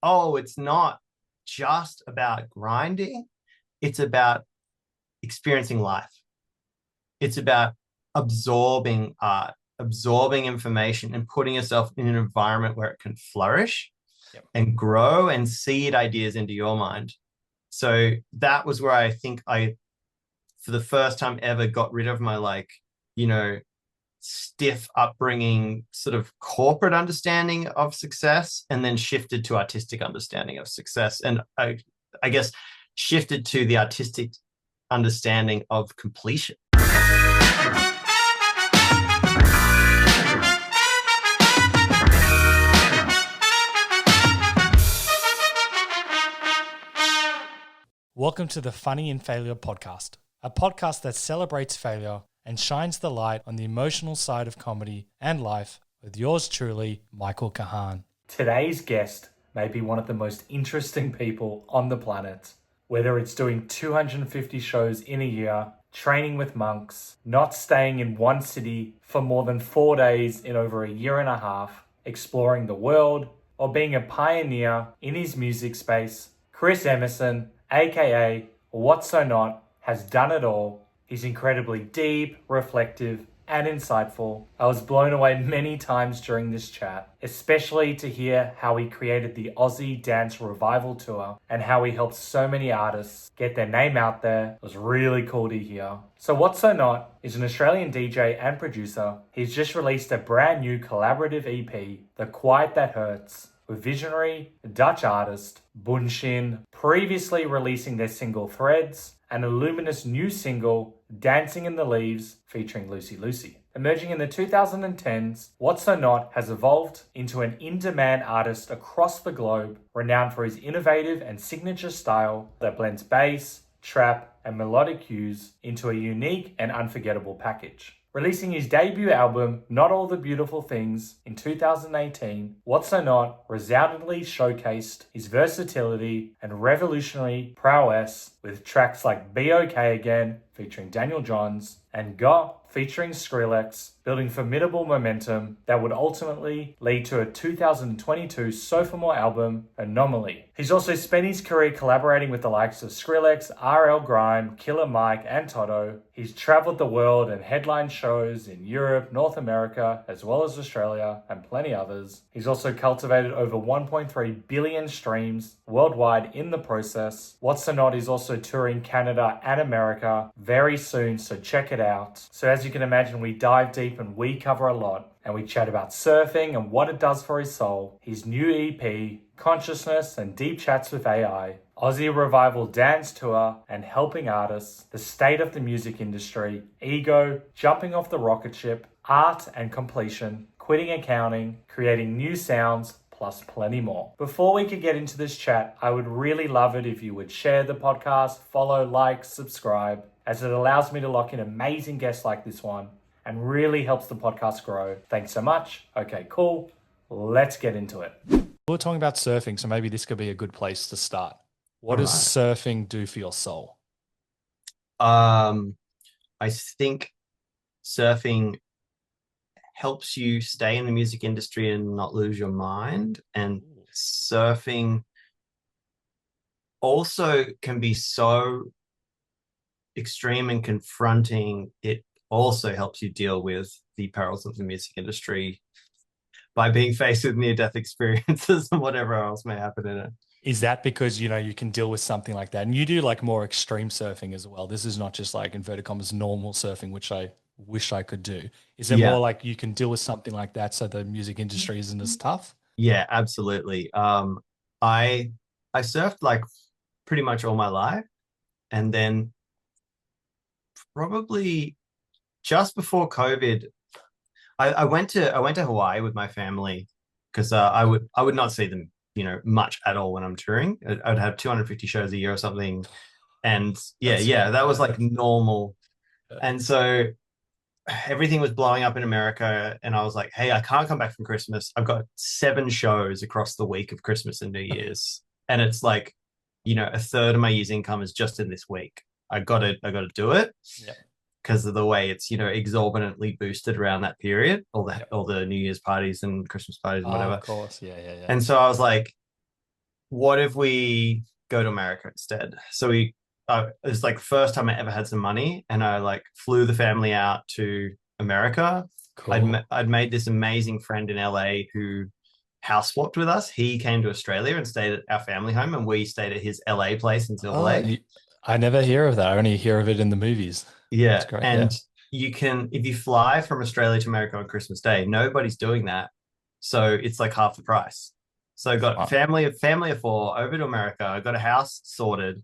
oh, it's not just about grinding. It's about experiencing life. It's about absorbing art, absorbing information, and putting yourself in an environment where it can flourish Yep. and grow and seed ideas into your mind. So that was where I think I, for the first time ever, got rid of my you know, stiff upbringing, sort of corporate understanding of success, and then shifted to artistic understanding of success. And I guess shifted to the artistic understanding of completion. Welcome to the Funny in Failure podcast, a podcast that celebrates failure and shines the light on the emotional side of comedy and life with yours truly, Michael Kahan. Today's guest may be one of the most interesting people on the planet. Whether it's doing 250 shows in a year, training with monks, not staying in one city for more than 4 days in over a year and a half, exploring the world, or being a pioneer in his music space, Chris Emerson, aka What's So Not, has done it all. He's incredibly deep, reflective, and insightful. I was blown away many times during this chat, especially to hear how he created the Aussie Dance Revival Tour and how he helped so many artists get their name out there. It was really cool to hear. So What's So Not is an Australian DJ and producer. He's just released a brand new collaborative EP, The Quiet That Hurts, with visionary Dutch artist Buunshin, previously releasing their single Threads, and a luminous new single, Dancing in the Leaves, featuring Lucy Lucy. Emerging in the 2010s, What's So Not has evolved into an in-demand artist across the globe, renowned for his innovative and signature style that blends bass, trap, and melodic hues into a unique and unforgettable package. Releasing his debut album, Not All the Beautiful Things, in 2018, What's So Not resoundingly showcased his versatility and revolutionary prowess with tracks like Be Okay Again, featuring Daniel Johns and Goh, featuring Skrillex, building formidable momentum that would ultimately lead to a 2022 sophomore album, Anomaly. He's also spent his career collaborating with the likes of Skrillex, RL Grime, Killer Mike and Toto. He's traveled the world and headlined shows in Europe, North America, as well as Australia, and plenty others. He's also cultivated over 1.3 billion streams worldwide in the process. What's So Not is also touring Canada and America very soon, so check it out. So as you can imagine, we dive deep and we cover a lot, and we chat about surfing and what it does for his soul, his new EP, consciousness and deep chats with AI, Aussie Revival Dance Tour and helping artists, the state of the music industry, ego, jumping off the rocket ship, art and completion, quitting accounting, creating new sounds, plus plenty more. Before we could get into this chat, I would really love it if you would share the podcast, follow, like, subscribe, as it allows me to lock in amazing guests like this one and really helps the podcast grow. Thanks so much. Okay, cool. Let's get into it. We're talking about surfing, so maybe this could be a good place to start. What does surfing do for your soul? I think surfing helps you stay in the music industry and not lose your mind. And surfing also can be so extreme and confronting. It also helps you deal with the perils of the music industry by being faced with near-death experiences and whatever else may happen in it. Is that because, you can deal with something like that? And you do like more extreme surfing as well. This is not just like inverted commas normal surfing, which I wish I could do. Is it more like you can deal with something like that so the music industry isn't as tough? Yeah, absolutely. I surfed like pretty much all my life, and then probably just before COVID, I went to Hawaii with my family because I would not see them much at all when I'm touring. I'd have 250 shows a year or something, and that was like normal. And so everything was blowing up in America, and I was like, hey, I can't come back from Christmas. I've got 7 shows across the week of Christmas and New Year's, and it's like, a third of my year's income is just in this week. I gotta do it. Yeah. Because of the way it's exorbitantly boosted around that period, all the New Year's parties and Christmas parties and whatever. Of course, yeah. And so I was like, what if we go to America instead? So it was like the first time I ever had some money, and I like flew the family out to America. Cool. I'd made this amazing friend in LA who house swapped with us. He came to Australia and stayed at our family home, and we stayed at his LA place in Silver Oh, Lake. I never hear of that. I only hear of it in the movies. That's Yeah, great. and Yeah. you can if you fly from Australia to America on Christmas Day, nobody's doing that, so it's like half the price. So I got Smart. family of four over to America. I got a house sorted.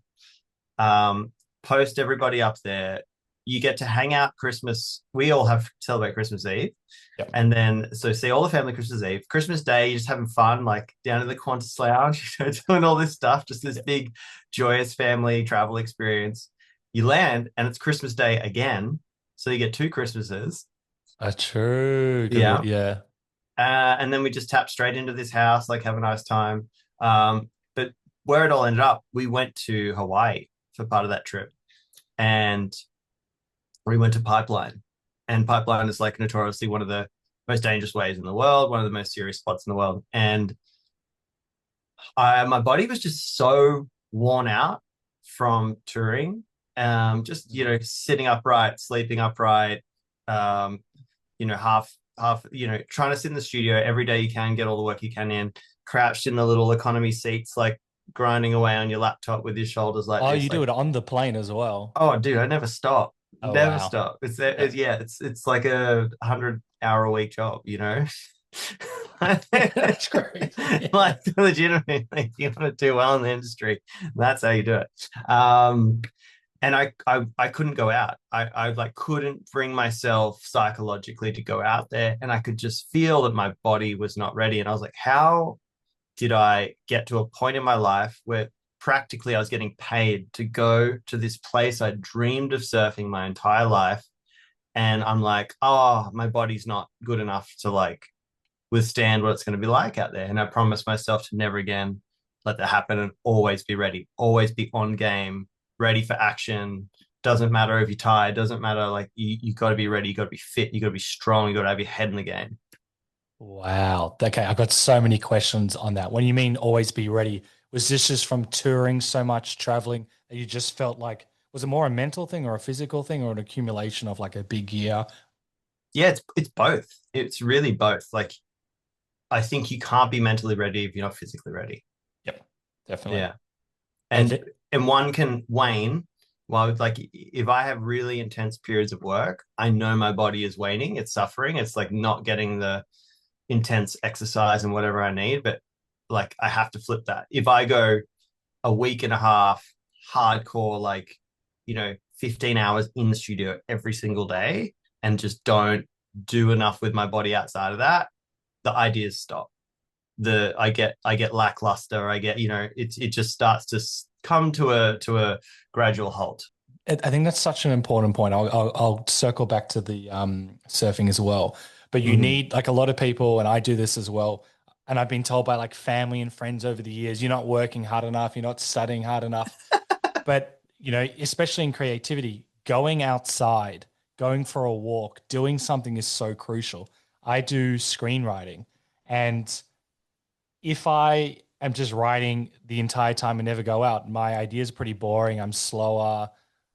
Um, Post everybody up there. You get to hang out Christmas. We all have to celebrate Christmas Eve. Yep. And then, so see all the family Christmas Eve. Christmas Day, you're just having fun, like down in the Qantas lounge, doing all this stuff, just this big, joyous family travel experience. You land and it's Christmas Day again. So you get two Christmases. True. Good. Yeah. Yeah. And then we just tap straight into this house, like have a nice time. But where it all ended up, we went to Hawaii for part of that trip. And we went to Pipeline. And Pipeline is like notoriously one of the most dangerous ways in the world, one of the most serious spots in the world. And my body was just so worn out from touring. Just sitting upright, sleeping upright, um, half, trying to sit in the studio every day you can, get all the work you can in, crouched in the little economy seats, like grinding away on your laptop with your shoulders like Oh, this. you do Like, it on the plane as well. oh, dude, I never stop. Oh, Never wow. stop. Yeah. Yeah, it's like a 100 hour a week job, you know? That's crazy. Yeah. Like legitimately, if you want to do well in the industry, that's how you do it. And I couldn't go out. I like couldn't bring myself psychologically to go out there, and I could just feel that my body was not ready. And I was like, how did I get to a point in my life where practically I was getting paid to go to this place I dreamed of surfing my entire life? And I'm like, oh, my body's not good enough to like withstand what it's going to be like out there. And I promised myself to never again let that happen and always be ready, always be on game, ready for action. Doesn't matter if you're tired, doesn't matter. Like you got to be ready, you got to be fit, you got to be strong, you got to have your head in the game. Wow. Okay, I've got so many questions on that. When you mean always be ready, was this just from touring so much, traveling, that you just felt like, was it more a mental thing or a physical thing or an accumulation of like a big year? Yeah, it's both. It's really both. Like I think you can't be mentally ready if you're not physically ready. Yep, definitely. Yeah. And And and one can wane. Well, like if I have really intense periods of work, I know my body is waning, it's suffering, it's like not getting the intense exercise and whatever I need, but like I have to flip that. If I go a week and a half hardcore, like, 15 hours in the studio every single day and just don't do enough with my body outside of that, the ideas stop. I get lackluster. I get, it just starts to come to a gradual halt. I think that's such an important point. I'll circle back to the surfing as well. But you Mhm. need, like a lot of people, and I do this as well. And I've been told by like family and friends over the years, you're not working hard enough, you're not studying hard enough. But, especially in creativity, going outside, going for a walk, doing something is so crucial. I do screenwriting. And if I am just writing the entire time and never go out, my ideas are pretty boring. I'm slower.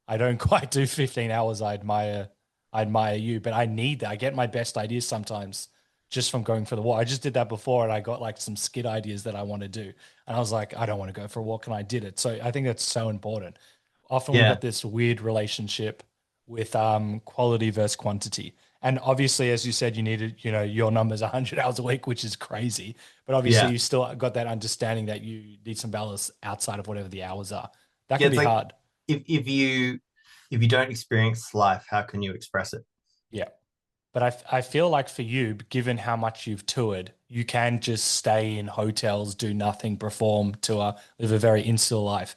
I don't quite do 15 hours. I admire you, but I need that. I get my best ideas sometimes just from going for the walk. I just did that before and I got like some skit ideas that I want to do. And I was like, I don't want to go for a walk. And I did it. So I think that's so important. Often we've Yeah. got this weird relationship with quality versus quantity. And obviously, as you said, you needed, your numbers 100 hours a week, which is crazy. But obviously, Yeah. you still got that understanding that you need some balance outside of whatever the hours are. That Yeah. can It's be like hard. if you don't experience life, how can you express it? Yeah. But I feel like for you, given how much you've toured, you can just stay in hotels, do nothing, perform, tour, live a very insular life.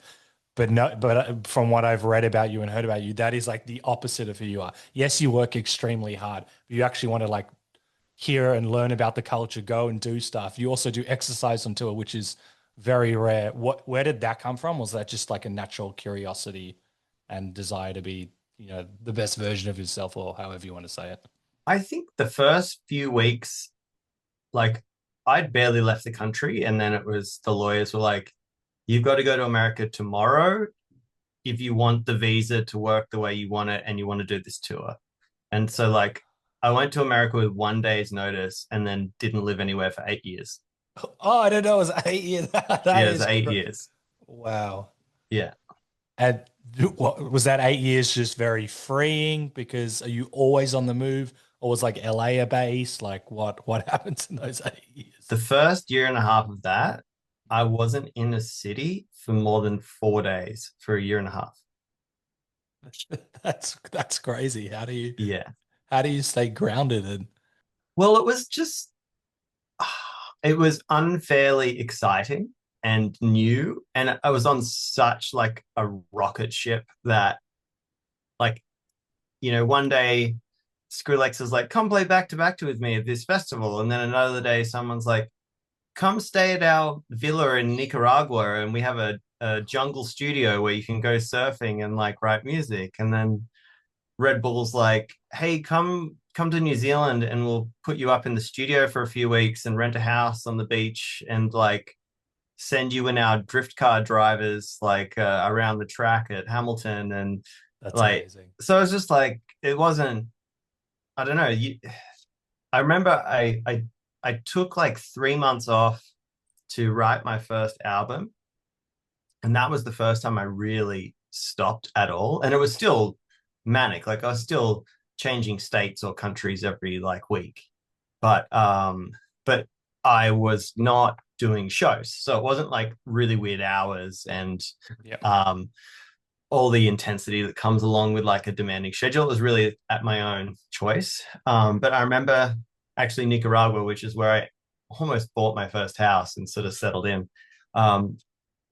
But no, but from what I've read about you and heard about you, that is like the opposite of who you are. Yes, you work extremely hard, but you actually want to like hear and learn about the culture, go and do stuff. You also do exercise on tour, which is very rare. Where did that come from? Was that just like a natural curiosity and desire to be, the best version of yourself, or however you want to say it? I think the first few weeks, like I'd barely left the country, and then it was the lawyers were like, you've got to go to America tomorrow if you want the visa to work the way you want it and you want to do this tour. And so like I went to America with 1 day's notice and then didn't live anywhere for 8 years. Oh, I don't know. It was 8 years. That Yeah, it's is 8 years. wow. Yeah. And what was that 8 years just very freeing because are you always on the move or was like LA a base? Like what happens in those 8 years? The first year and a half of that, I wasn't in a city for more than 4 days for a year and a half. That's crazy. Yeah. How do you stay grounded and Well, it was just, it was unfairly exciting and new. And I was on such like a rocket ship that, like, one day Skrillex is like, come play back to back with me at this festival. And then another day, someone's like, come stay at our villa in Nicaragua and we have a jungle studio where you can go surfing and like write music. And then Red Bull's like, hey, come to New Zealand and we'll put you up in the studio for a few weeks and rent a house on the beach and like send you in our drift car drivers like around the track at Hamilton and that's like amazing. so it's just like it wasn't I don't know I remember I took like 3 months off to write my first album and that was the first time I really stopped at all and it was still manic like I was still changing states or countries every like week but I was not doing shows so it wasn't like really weird hours and Yeah. um all the intensity that comes along with like a demanding schedule. It was really at my own choice. But I remember actually Nicaragua, which is where I almost bought my first house and sort of settled in. Um,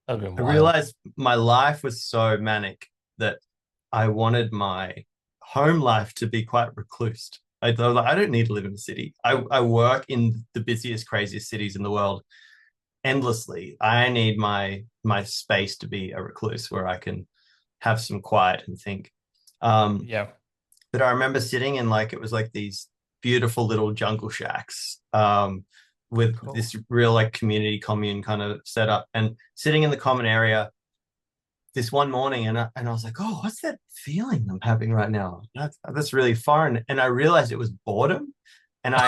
That'd been I wild. realized my life was so manic that I wanted my home life to be quite recluse. I thought like, I don't need to live in a city. I work in the busiest, craziest cities in the world endlessly. I need my space to be a recluse where I can have some quiet and think. Um, Yeah. but I remember sitting in like it was like these beautiful little jungle shacks with Cool. this real like community commune kind of setup and sitting in the common area this one morning and I was like, oh, what's that feeling I'm having right now? That's really foreign. And I realized it was boredom. And I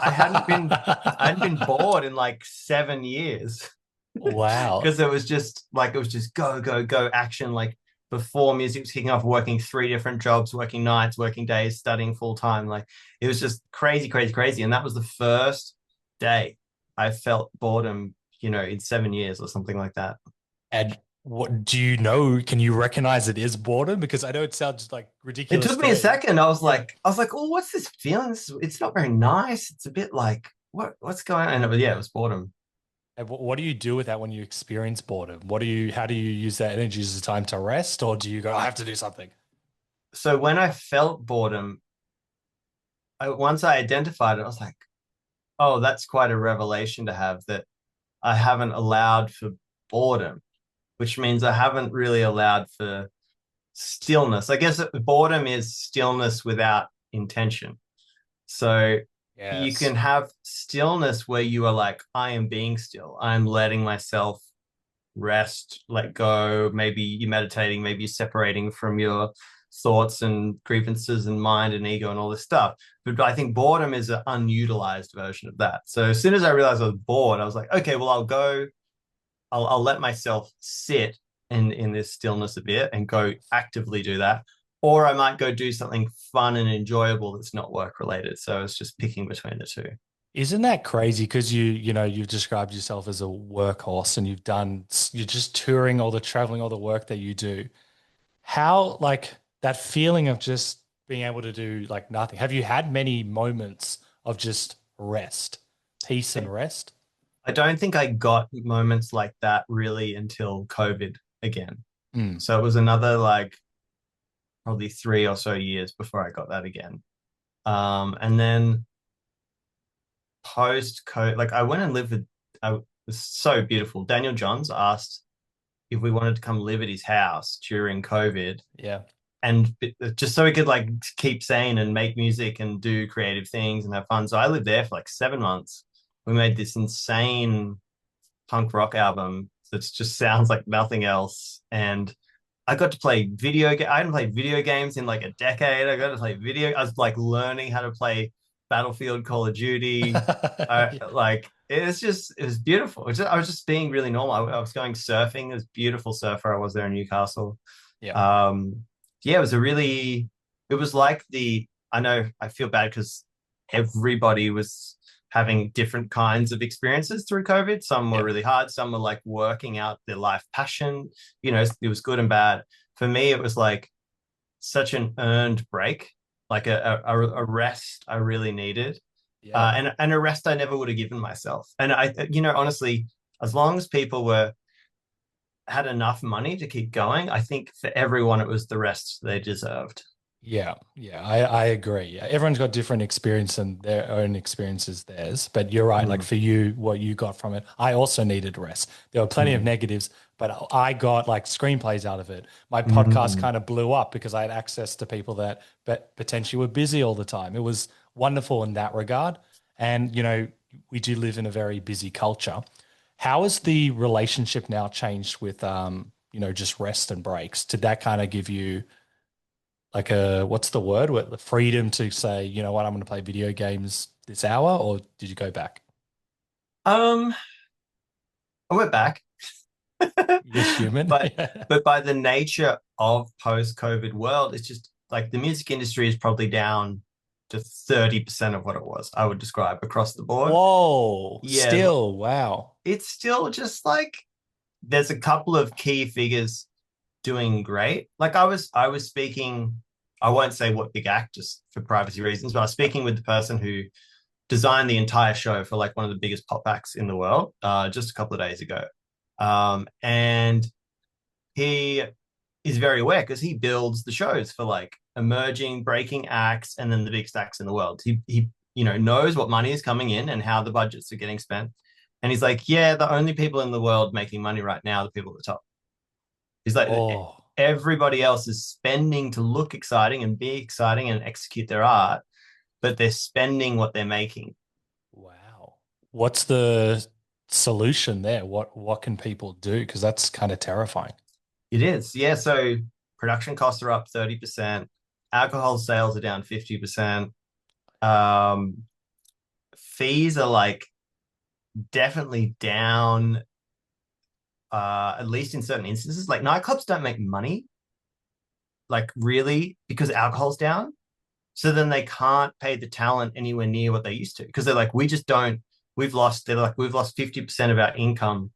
hadn't been bored in like 7 years Wow. because it was just go, go, go action. Like before music was kicking off, working 3 different jobs, working nights, working days, studying full time. Like it was just crazy, crazy, crazy. And that was the first day I felt boredom, in 7 years or something like that. And what do you know? Can you recognize it is boredom? Because I know it sounds like It ridiculous took to me a me. second. Yeah. I was like, oh, what's this feeling? It's not very nice. It's a bit like what's going on? And yeah, it was boredom. And what do you do with that when you experience boredom? How do you use that energy as a time to rest, or do you go, I have to do something? So when I felt boredom, once I identified it, I was like, oh, that's quite a revelation to have that I haven't allowed for boredom, which means I haven't really allowed for stillness. I guess boredom is stillness without intention. So you Yes. can have stillness where you are like, I am being still. I'm letting myself rest, let go. Maybe you're meditating, maybe you're separating from your thoughts and grievances and mind and ego and all this stuff. But I think boredom is an unutilized version of that. So as soon as I realized I was bored, I was like, okay, well, I'll let myself sit in this stillness a bit and go actively do that. Or I might go do something fun and enjoyable that's not work related. So it's just picking between the two. Isn't that crazy? Because you've described yourself as a workhorse and you're just touring all the traveling, all the work that you do. How, like, that feeling of just being able to do like nothing. Have you had many moments of just rest, peace and rest? I don't think I got moments like that really until COVID again. Mm. So it was another like probably 3 or so years before I got that again. And then post COVID, like I went and lived with, it was so beautiful. Daniel Johns asked if we wanted to come live at his house during COVID Yeah. and just so we could like keep sane and make music and do creative things and have fun. So I lived there for like 7 months. We made this insane punk rock album that just sounds like nothing else. And I got to play I hadn't played video games in like a decade. I got to play I was like learning how to play Battlefield, Call of Duty. Yeah. Like it was beautiful. I was just being really normal. I was going surfing. It was beautiful surfer. I was there in Newcastle. Yeah. Um, yeah, it was like I know I feel bad because everybody was having different kinds of experiences through COVID. Some were Yeah. really hard. Some were like working out their life passion. You know, it was good and bad. For me, it was like such an earned break, like a rest I really needed, Yeah. and a rest I never would have given myself. And honestly, as long as people had enough money to keep going, I think for everyone it was the rest they deserved. Yeah, yeah, I agree. Yeah, everyone's got different experience and their own experiences theirs. But you're right. Like Mm, for you, what you got from it, I also needed rest. There were plenty of mm, negatives, but I got like screenplays out of it. My podcast mm. kind of blew up because I had access to people that but potentially were busy all the time. It was wonderful in that regard. And we do live in a very busy culture. How has the relationship now changed with just rest and breaks? Did that kind of give you like what's the word? What, the freedom to say, you know what, I'm going to play video games this hour, or did you go back? Um, I went back, You're human. but Yeah. by the nature of post-COVID world, it's just like the music industry is probably down to 30% of what it was, I would describe across the board. Whoa. Yeah, Still, wow. it's still just like there's a couple of key figures doing great. Like I was speaking, I won't say what big act just for privacy reasons, but I was speaking with the person who designed the entire show for like one of the biggest pop acts in the world just a couple of days ago. And he is very aware because he builds the shows for like emerging, breaking acts, and then the biggest acts in the world. He knows what money is coming in and how the budgets are getting spent. And he's like, yeah, the only people in the world making money right now are the people at the top. He's like, Oh, everybody else is spending to look exciting and be exciting and execute their art, but they're spending what they're making. wow. What's the solution there? What can people do? Because that's kind of terrifying. It is. Yeah. So production costs are up 30%. Alcohol sales are down 50%. Um, Fees are like definitely down, at least in certain instances. Like nightclubs don't make money, like really, because alcohol's down. So then they can't pay the talent anywhere near what they used to because they're like, we just don't, we've lost 50% of our income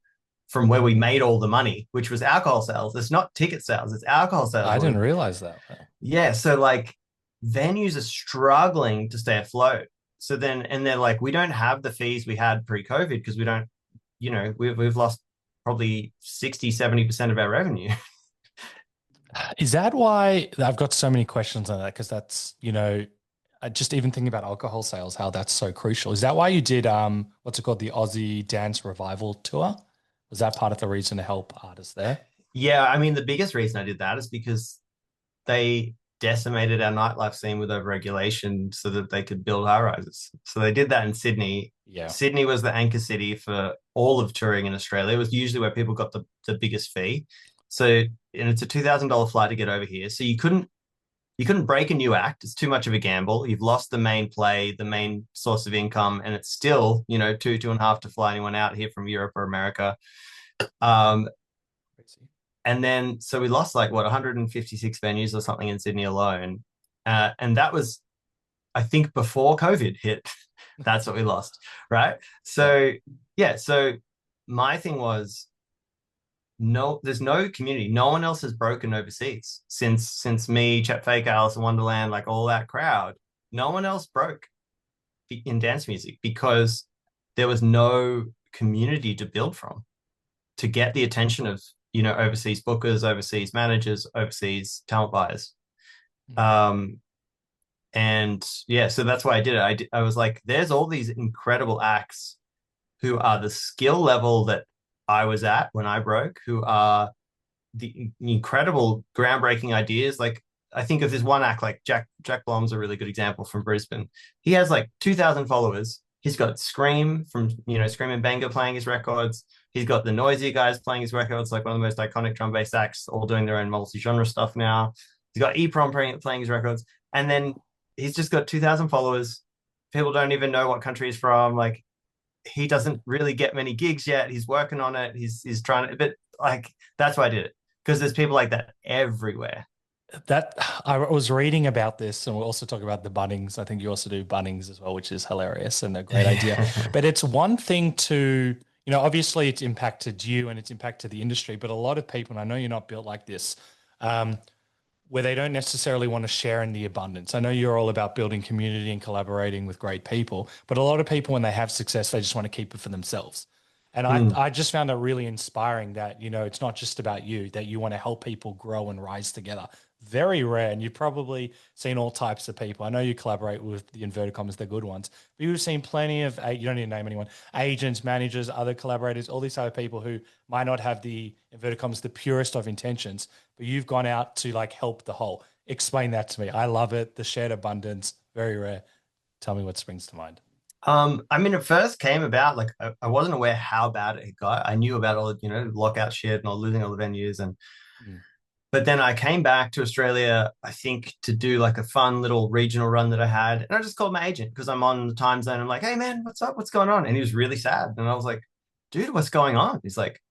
from where we made all the money, which was alcohol sales. It's not ticket sales, it's alcohol sales. I didn't realize that. Yeah. So like venues are struggling to stay afloat. So then, and they're like, we don't have the fees we had pre-COVID because we don't, we've lost probably 60-70% of our revenue. Is that why I've got so many questions on that? Because that's, just even thinking about alcohol sales, how that's so crucial. Is that why you did what's it called, the Aussie Dance Revival Tour? Was that part of the reason to help artists there? Yeah. I mean, the biggest reason I did that is because they decimated our nightlife scene with overregulation so that they could build high rises. So they did that in Sydney. Yeah. Sydney was the anchor city for all of touring in Australia. It was usually where people got the biggest fee. So, and it's a $2,000 flight to get over here. So you couldn't break a new act. It's too much of a gamble. You've lost the main play, the main source of income, and it's still, two and a half to fly anyone out here from Europe or America. Um, Crazy. and then so we lost like what 156 venues or something in Sydney alone, and that was, I think, before COVID hit. That's what we lost, right? Yeah. So yeah, so my thing was no, there's no community. No one else has broken overseas since me, Chet Faker, Alice in Wonderland, like all that crowd. No one else broke in dance music because there was no community to build from to get the attention of overseas bookers, overseas managers, overseas talent buyers. Mhm. Um, and yeah, so that's why I did it. I was like, there's all these incredible acts who are the skill level that I was at when I broke, who are the incredible groundbreaking ideas. Like I think of this one act, like Jack Blom's a really good example from Brisbane. He has like 2,000 followers. He's got Scream from Scream and Banger playing his records. He's got the noisy guys playing his records, like one of the most iconic drum bass acts, all doing their own multi-genre stuff now. He's got EPROM playing his records. And then he's just got 2,000 followers. People don't even know what country he's from. Like, he doesn't really get many gigs yet. He's working on it. He's trying to, but like, that's why I did it. Because there's people like that everywhere. That I was reading about this, and we'll also talk about the Bunnings. I think you also do Bunnings as well, which is hilarious and a great idea. But it's one thing to, obviously it's impacted you and it's impacted the industry, but a lot of people, and I know you're not built like this, where they don't necessarily want to share in the abundance. I know you're all about building community and collaborating with great people, but a lot of people, when they have success, they just want to keep it for themselves. And I just found it really inspiring that, it's not just about you, that you want to help people grow and rise together. Very rare. And you've probably seen all types of people. I know you collaborate with the inverted commas, the good ones, but you've seen plenty of, you don't need to name anyone, agents, managers, other collaborators, all these other people who might not have the inverted commas, the purest of intentions, but you've gone out to like help the whole. Explain that to me. I love it. The shared abundance, very rare. Tell me what springs to mind. I mean, it first came about like I wasn't aware how bad it got. I knew about all the, lockout shit and all losing all the venues and but then I came back to Australia, I think, to do like a fun little regional run that I had. And I just called my agent because I'm on the time zone. I'm like, hey man, what's up? What's going on? And he was really sad. And I was like, dude, what's going on? He's like,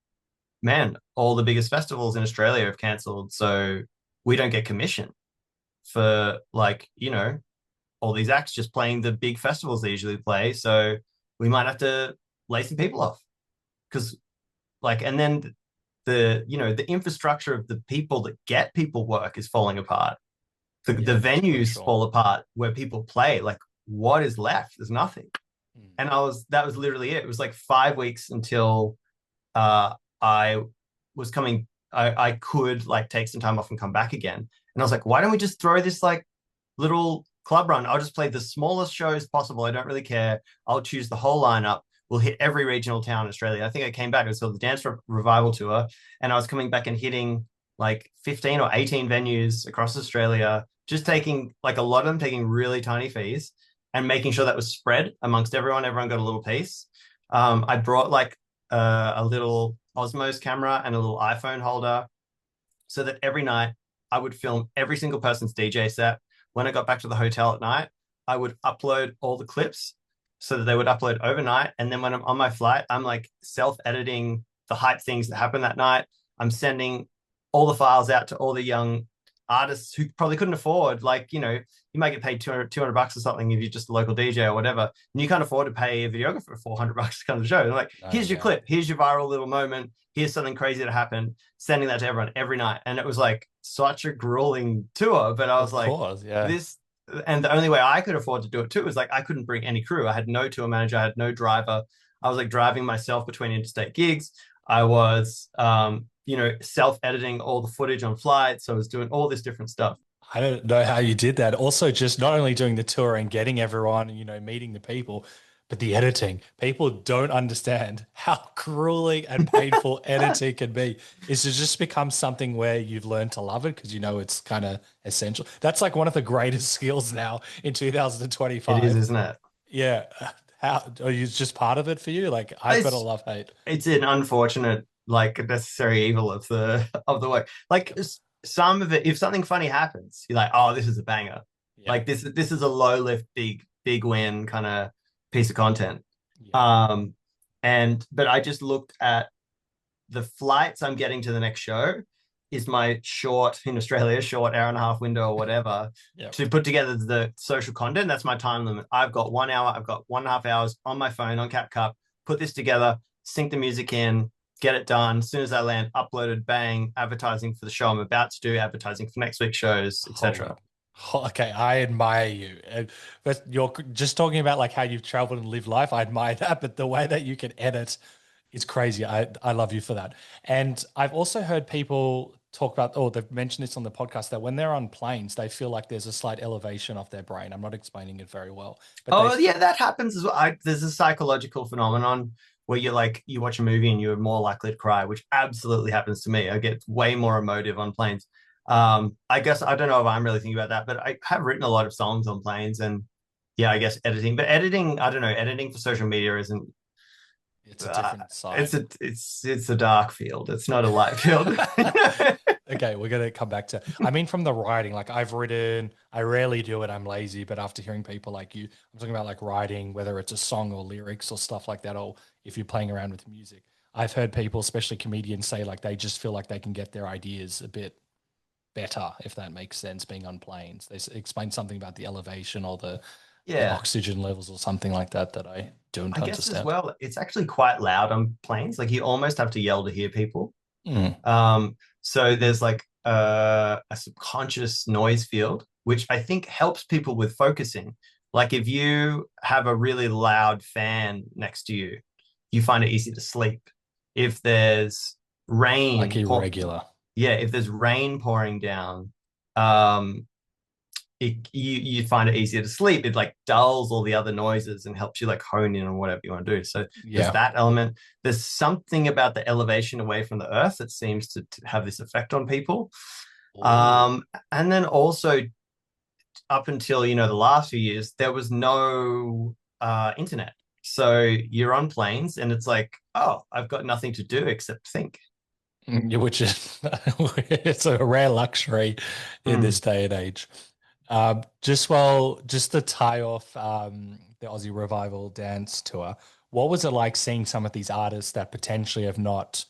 man, all the biggest festivals in Australia have cancelled. So we don't get commission for like, all these acts just playing the big festivals they usually play. So we might have to lay some people off. Because like, and then the infrastructure of the people that get people work is falling apart. The venues fall apart where people play. Like, what is left? There's nothing. And that was literally it. It was like 5 weeks until I was coming. I could like take some time off and come back again. And I was like, why don't we just throw this like little club run? I'll just play the smallest shows possible. I don't really care. I'll choose the whole lineup. We'll hit every regional town in Australia. I think I came back. It was called the Dance Revival Tour. And I was coming back and hitting like 15 or 18 venues across Australia, just taking like a lot of them, taking really tiny fees and making sure that was spread amongst everyone. Everyone got a little piece. I brought like a little Osmos camera and a little iPhone holder so that every night I would film every single person's DJ set. When I got back to the hotel at night, I would upload all the clips so that they would upload overnight. And then when I'm on my flight, I'm like self-editing the hype things that happen that night. I'm sending all the files out to all the young artists who probably couldn't afford, like, you might get paid 200 bucks or something if you're just a local DJ or whatever. And you can't afford to pay a videographer 400 bucks to come to the show. They're like, here's your clip. Here's your viral little moment. Here's something crazy that happened. Sending that to everyone every night. And it was like such a grueling tour. But I was this, and the only way I could afford to do it too was like I couldn't bring any crew. I had no tour manager. I had no driver. I was like driving myself between interstate gigs. I was, self-editing all the footage on flights. So I was doing all this different stuff. I don't know how you did that. Also, just not only doing the tour and getting everyone, meeting the people, but the editing. People don't understand how grueling and painful editing can be. It's just become something where you've learned to love it because it's kind of essential. That's like one of the greatest skills now in 2025. It is, isn't it? Yeah. How are you just part of it for you? Like I've got a love hate. It's an unfortunate, like necessary evil of the work. Like some of it, if something funny happens, you're like, oh, this is a banger. Yeah. Like this is a low lift, big win kind of piece of content. Yeah. But I just looked at the flights I'm getting to the next show is my short in Australia, short hour and a half window or whatever to put together the social content. That's my time limit. I've got 1 hour, I've got 1.5 hours on my phone on CapCut, put this together, sync the music in, get it done. As soon as I land, uploaded, bang, advertising for the show I'm about to do, advertising for next week's shows, etc. Okay, I admire you. But you're just talking about like how you've traveled and lived life. I admire that, but the way that you can edit is crazy. I love you for that. And I've also heard people talk about, they've mentioned this on the podcast, that when they're on planes, they feel like there's a slight elevation of their brain. I'm not explaining it very well. But that happens as well. There's a psychological phenomenon where you watch a movie and you're more likely to cry, which absolutely happens to me. I get way more emotive on planes. I guess I don't know if I'm really thinking about that, but I have written a lot of songs on planes and I guess editing. But editing, I don't know, editing for social media It's a different It's side. a dark field. It's not a light field. Okay, we're gonna come back to. I mean, from the writing, like I've written, I rarely do it. I'm lazy, but after hearing people like you, I'm talking about like writing, whether it's a song or lyrics or stuff like that, or if you're playing around with music. I've heard people, especially comedians, say like they just feel like they can get their ideas a bit better, if that makes sense, being on planes. They explain something about the elevation or the Yeah. oxygen levels or something like that that I don't I guess as understand. well, it's actually quite loud on planes. Like you almost have to yell to hear people. Mm. So there's like a subconscious noise field, which I think helps people with focusing. Like if you have a really loud fan next to you, you find it easy to sleep. If there's Like rain, irregular. yeah, if there's rain pouring down, um, you find it easier to sleep. It like dulls all the other noises and helps you like hone in on whatever you want to do. So there's Yeah. that element. There's something about the elevation away from the earth that seems to have this effect on people. Oh. Um, and then also up until the last few years, there was no internet. So you're on planes and it's like, oh, I've got nothing to do except think. Yeah, which is it's a rare luxury in Mm. this day and age. Just to tie off the Aussie Revival dance tour, what was it like seeing some of these artists that potentially have not,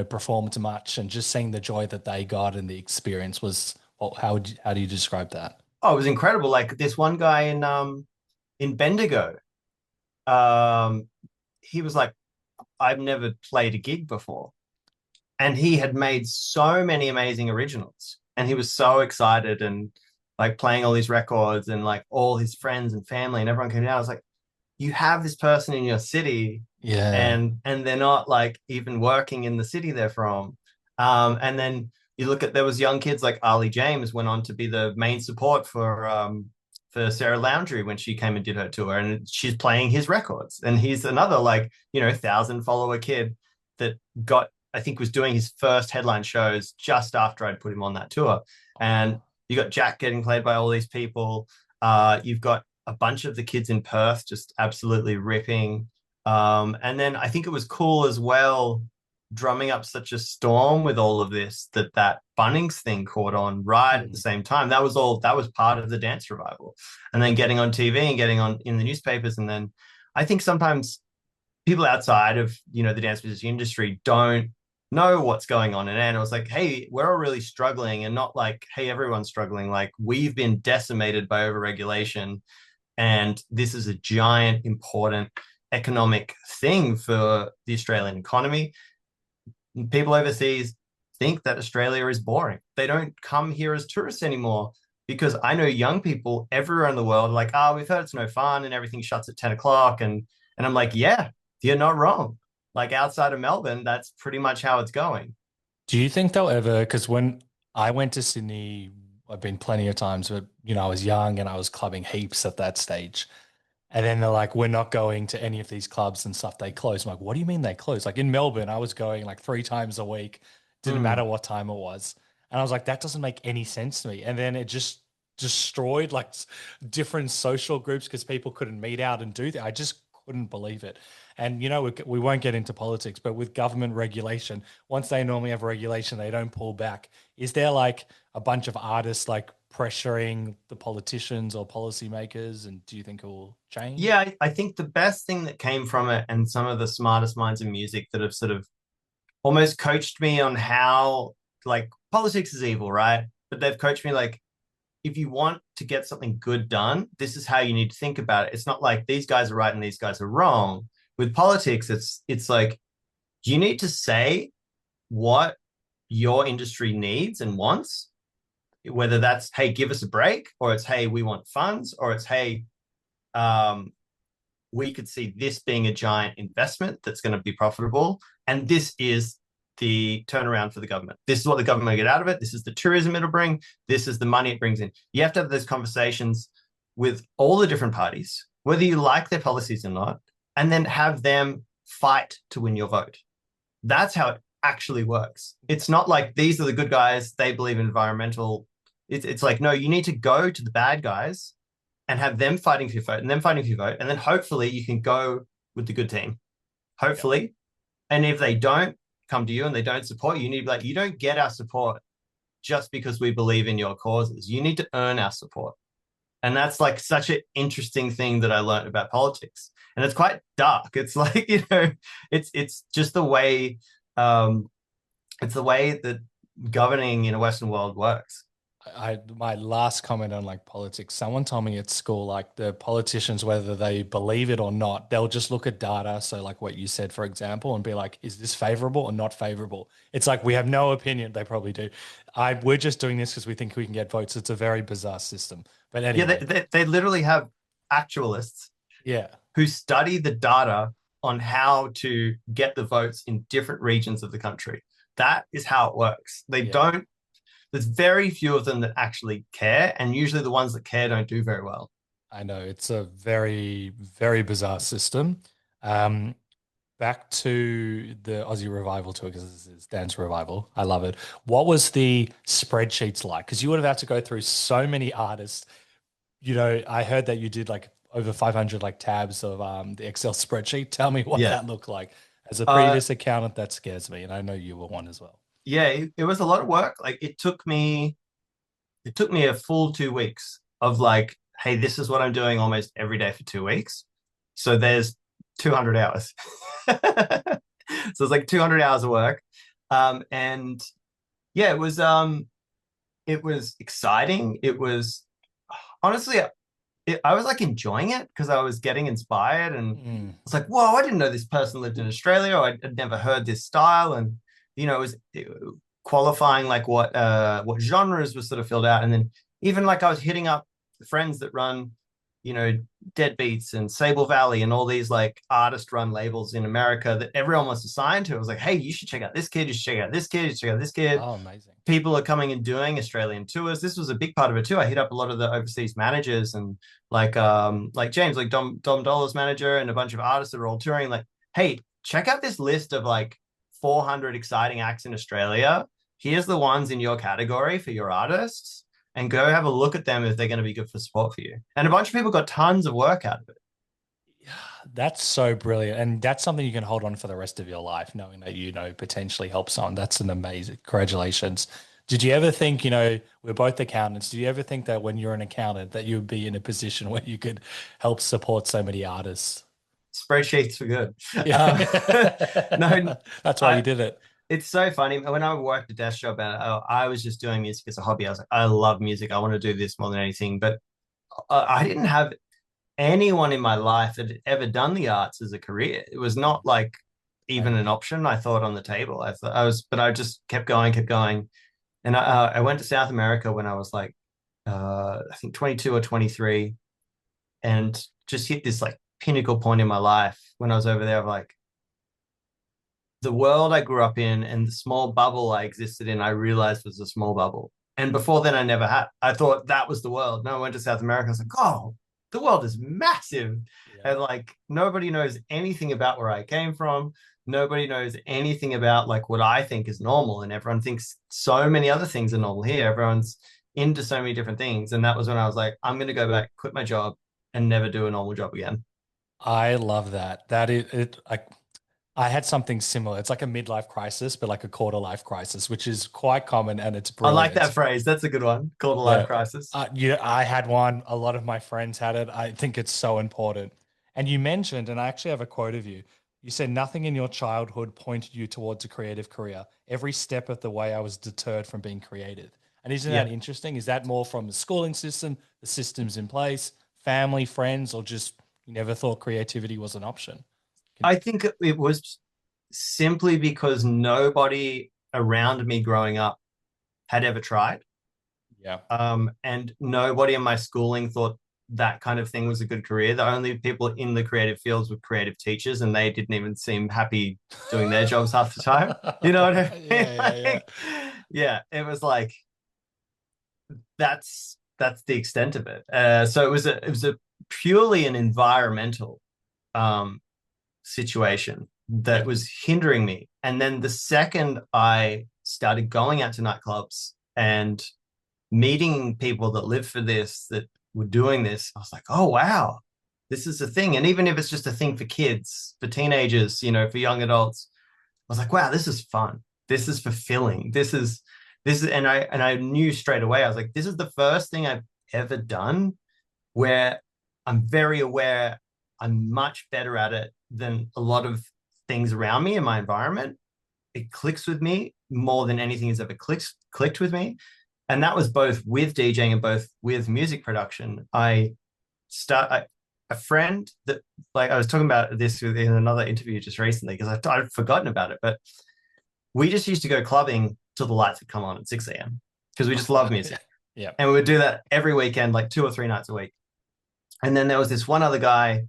performed much and just seeing the joy that they got and the experience was, well, how do you describe that? Oh, it was incredible. Like this one guy in Bendigo, um, he was like, I've never played a gig before. And he had made so many amazing originals. And he was so excited and like playing all these records and like all his friends and family and everyone came down. I was like, you have this person in your city Yeah. and they're not like even working in the city they're from. And then you look at there was young kids like Ali James went on to be the main support for Sarah Loundry when she came and did her tour, and she's playing his records. And he's another like 1,000 follower kid that got I think was doing his first headline shows just after I'd put him on that tour. And Oh. you got Jack getting played by all these people. You've got a bunch of the kids in Perth just absolutely ripping. And then I think it was cool as well, drumming up such a storm with all of this that Bunnings thing caught on right at the Mm. same time. That was part of the dance revival. And then getting on TV and getting on in the newspapers. And then I think sometimes people outside of the dance music industry don't know what's going on. And it was like, hey, we're all really struggling, and not like, hey, everyone's struggling. Like we've been decimated by overregulation, and this is a giant, important economic thing for the Australian economy. People overseas think that Australia is boring. They don't come here as tourists anymore because I know young people everywhere in the world are like, oh, we've heard it's no fun and everything shuts at 10 o'clock. And I'm like, yeah, you're not wrong. Like outside of Melbourne, that's pretty much how it's going. Do you think they'll ever, because when I went to Sydney, I've been plenty of times, but I was young and I was clubbing heaps at that stage. And then they're like, we're not going to any of these clubs and stuff. They close. I'm like, what do you mean they close? Like in Melbourne, I was going like 3 times a week. Didn't matter Mm. what time it was. And I was like, that doesn't make any sense to me. And then it just destroyed like different social groups because people couldn't meet out and do that. I just couldn't believe it. And we won't get into politics, but with government regulation, once they normally have regulation, they don't pull back. Is there like a bunch of artists like pressuring the politicians or policymakers? And do you think it will change? Yeah, I think the best thing that came from it, and some of the smartest minds in music that have sort of almost coached me on how, like, politics is evil, right? But they've coached me like, if you want to get something good done, this is how you need to think about it. It's not like these guys are right and these guys are wrong. With politics, it's like you need to say what your industry needs and wants, whether that's, hey, give us a break, or it's, hey, we want funds, or it's, hey, um, we could see this being a giant investment that's going to be profitable. And this is the turnaround for the government. This is what the government will get out of it. This is the tourism it'll bring. This is the money it brings in. You have to have those conversations with all the different parties, whether you like their policies or not, and then have them fight to win your vote. That's how it actually works. It's not like these are the good guys, they believe in environmental. It's like, no, you need to go to the bad guys and have them fighting for your vote and them fighting for your vote. And then hopefully you can go with the good team. Yeah. hopefully. And if they don't come to you and they don't support you, you need to be like, you don't get our support just because we believe in your causes. You need to earn our support. And that's like such an interesting thing that I learned about politics. And it's quite dark. It's like, it's just the way it's the way that governing in a Western world works. My last comment on like politics, someone told me at school, like the politicians, whether they believe it or not, they'll just look at data. So like what you said, for example, and be like, is this favorable or not favorable? It's like, we have no opinion. They probably do. We're just doing this because we think we can get votes. It's a very bizarre system. But Yeah, anyway, they literally have actualists yeah, who study the data on how to get the votes in different regions of the country. That is how it works. They yeah. don't, there's very few of them that actually care. And usually the ones that care don't do very well. I know it's a very, very bizarre system. Um, Back to the Aussie Revival tour because this is Dan's revival. I love it. What was the spreadsheets like? Because you would have had to go through so many artists. I heard that you did like over 500 like tabs of the Excel spreadsheet. Tell me what Yeah. that looked like. As a Uh, previous accountant, that scares me, and I know you were one as well. yeah, it was a lot of work. Like it took me a full 2 weeks of like, hey, this is what I'm doing almost every day for 2 weeks. So there's 200 hours. So it's like 200 hours of work. And yeah, it was exciting. It was honestly, I was like enjoying it because I was getting inspired and Mm, it's like, whoa, I didn't know this person lived in Australia. I'd never heard this style. And, it qualifying like what genres were sort of filled out. And then even like I was hitting up friends that run, Deadbeats and Sable Valley and all these like artist run labels in America that everyone wants to sign to. I was like, hey, you should check out this kid, you should check out this kid, you should check out this kid. oh, amazing. People are coming and doing Australian tours. This was a big part of it too. I hit up a lot of the overseas managers and like James, like Dom Dollar's manager and a bunch of artists that are all touring. Like, hey, check out this list of like 400 exciting acts in Australia. Here's the ones in your category for your artists, and go have a look at them if they're going to be good for support for you. And a bunch of people got tons of work out of it. That's so brilliant. And that's something you can hold on for the rest of your life, knowing that, potentially help someone. That's an amazing, congratulations. Did you ever think, we're both accountants. Did you ever think that when you're an accountant that you would be in a position where you could help support so many artists? Spreadsheets were good. No, Yeah. That's why you I, did it. it's so funny. When I worked a desk job, I was just doing music as a hobby. I was like, I love music. I want to do this more than anything. But I didn't have anyone in my life that had ever done the arts as a career. It was not like even Right. an option I thought on the table. But I just kept going, kept going. And I went to South America when I was like, I think 22 or 23, and just hit this like pinnacle point in my life when I was over there of like, the world I grew up in and the small bubble I existed in, I realized was a small bubble. And before then, I never had. I thought that was the world. No, I went to South America. I was like, oh, the world is massive. Yeah. And like, nobody knows anything about where I came from. Nobody knows anything about like what I think is normal. And everyone thinks so many other things are normal here. Everyone's into so many different things. And that was when I was like, I'm going to go back, quit my job, and never do a normal job again. I love that. That is it. I had something similar. It's like a midlife crisis, but like a quarter life crisis, which is quite common and it's I like that brilliant. phrase. That's a good one. Called a life Yeah. crisis. Yeah, I had one. A lot of my friends had it. I think it's so important. And you mentioned, and I actually have a quote of you. You said nothing in your childhood pointed you towards a creative career. Every step of the way, I was deterred from being creative. And isn't that Yeah. interesting? Is that more from the schooling system, the systems in place, family, friends, or just you never thought creativity was an option? Can- I think it was simply because nobody around me growing up had ever tried. Yeah. And nobody in my schooling thought that kind of thing was a good career. The only people in the creative fields were creative teachers, and they didn't even seem happy doing their jobs half the time. You know what I mean? Yeah, yeah, yeah. Like, yeah, it was like that's the extent of it. So it was a purely an environmental um, situation that Yeah. was hindering me. And then the second I started going out to nightclubs and meeting people that live for this, that were doing this, I was like, oh wow, this is a thing. And even if it's just a thing for kids, for teenagers, for young adults, I was like, wow, this is fun. This is fulfilling. And I knew straight away, I was like, this is the first thing I've ever done where I'm very aware I'm much better at it than a lot of things around me in my environment. It clicks with me more than anything has ever clicked with me. And that was both with DJing and both with music production. A friend that, like, I was talking about this in another interview just recently because I'd forgotten about it, but we just used to go clubbing till the lights would come on at 6 a.m. because we just love music. Yeah. And we would do that every weekend, like 2 or 3 nights a week. And then there was this one other guy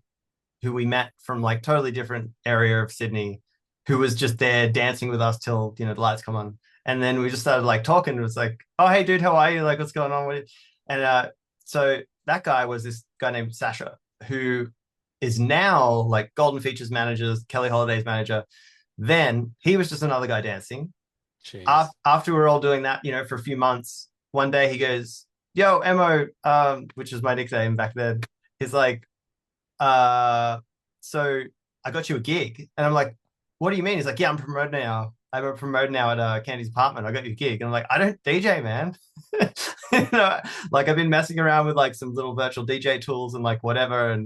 who we met from like totally different area of Sydney who was just there dancing with us till, the lights come on. And then we just started like talking. It was like, oh, hey, dude, how are you? Like, what's going on? And so that guy was this guy named Sasha, who is now like Golden Features manager, Kelly Holiday's manager. Then he was just another guy dancing. After we were all doing that, for a few months, one day he goes, yo, Emo, which was my nickname back then. He's like, so I got you a gig. And I'm like, what do you mean? He's like, yeah, I'm promoted now at Candy's apartment. I got you a gig. And I'm like, I don't DJ, man. Like I've been messing around with like some little virtual DJ tools and like whatever.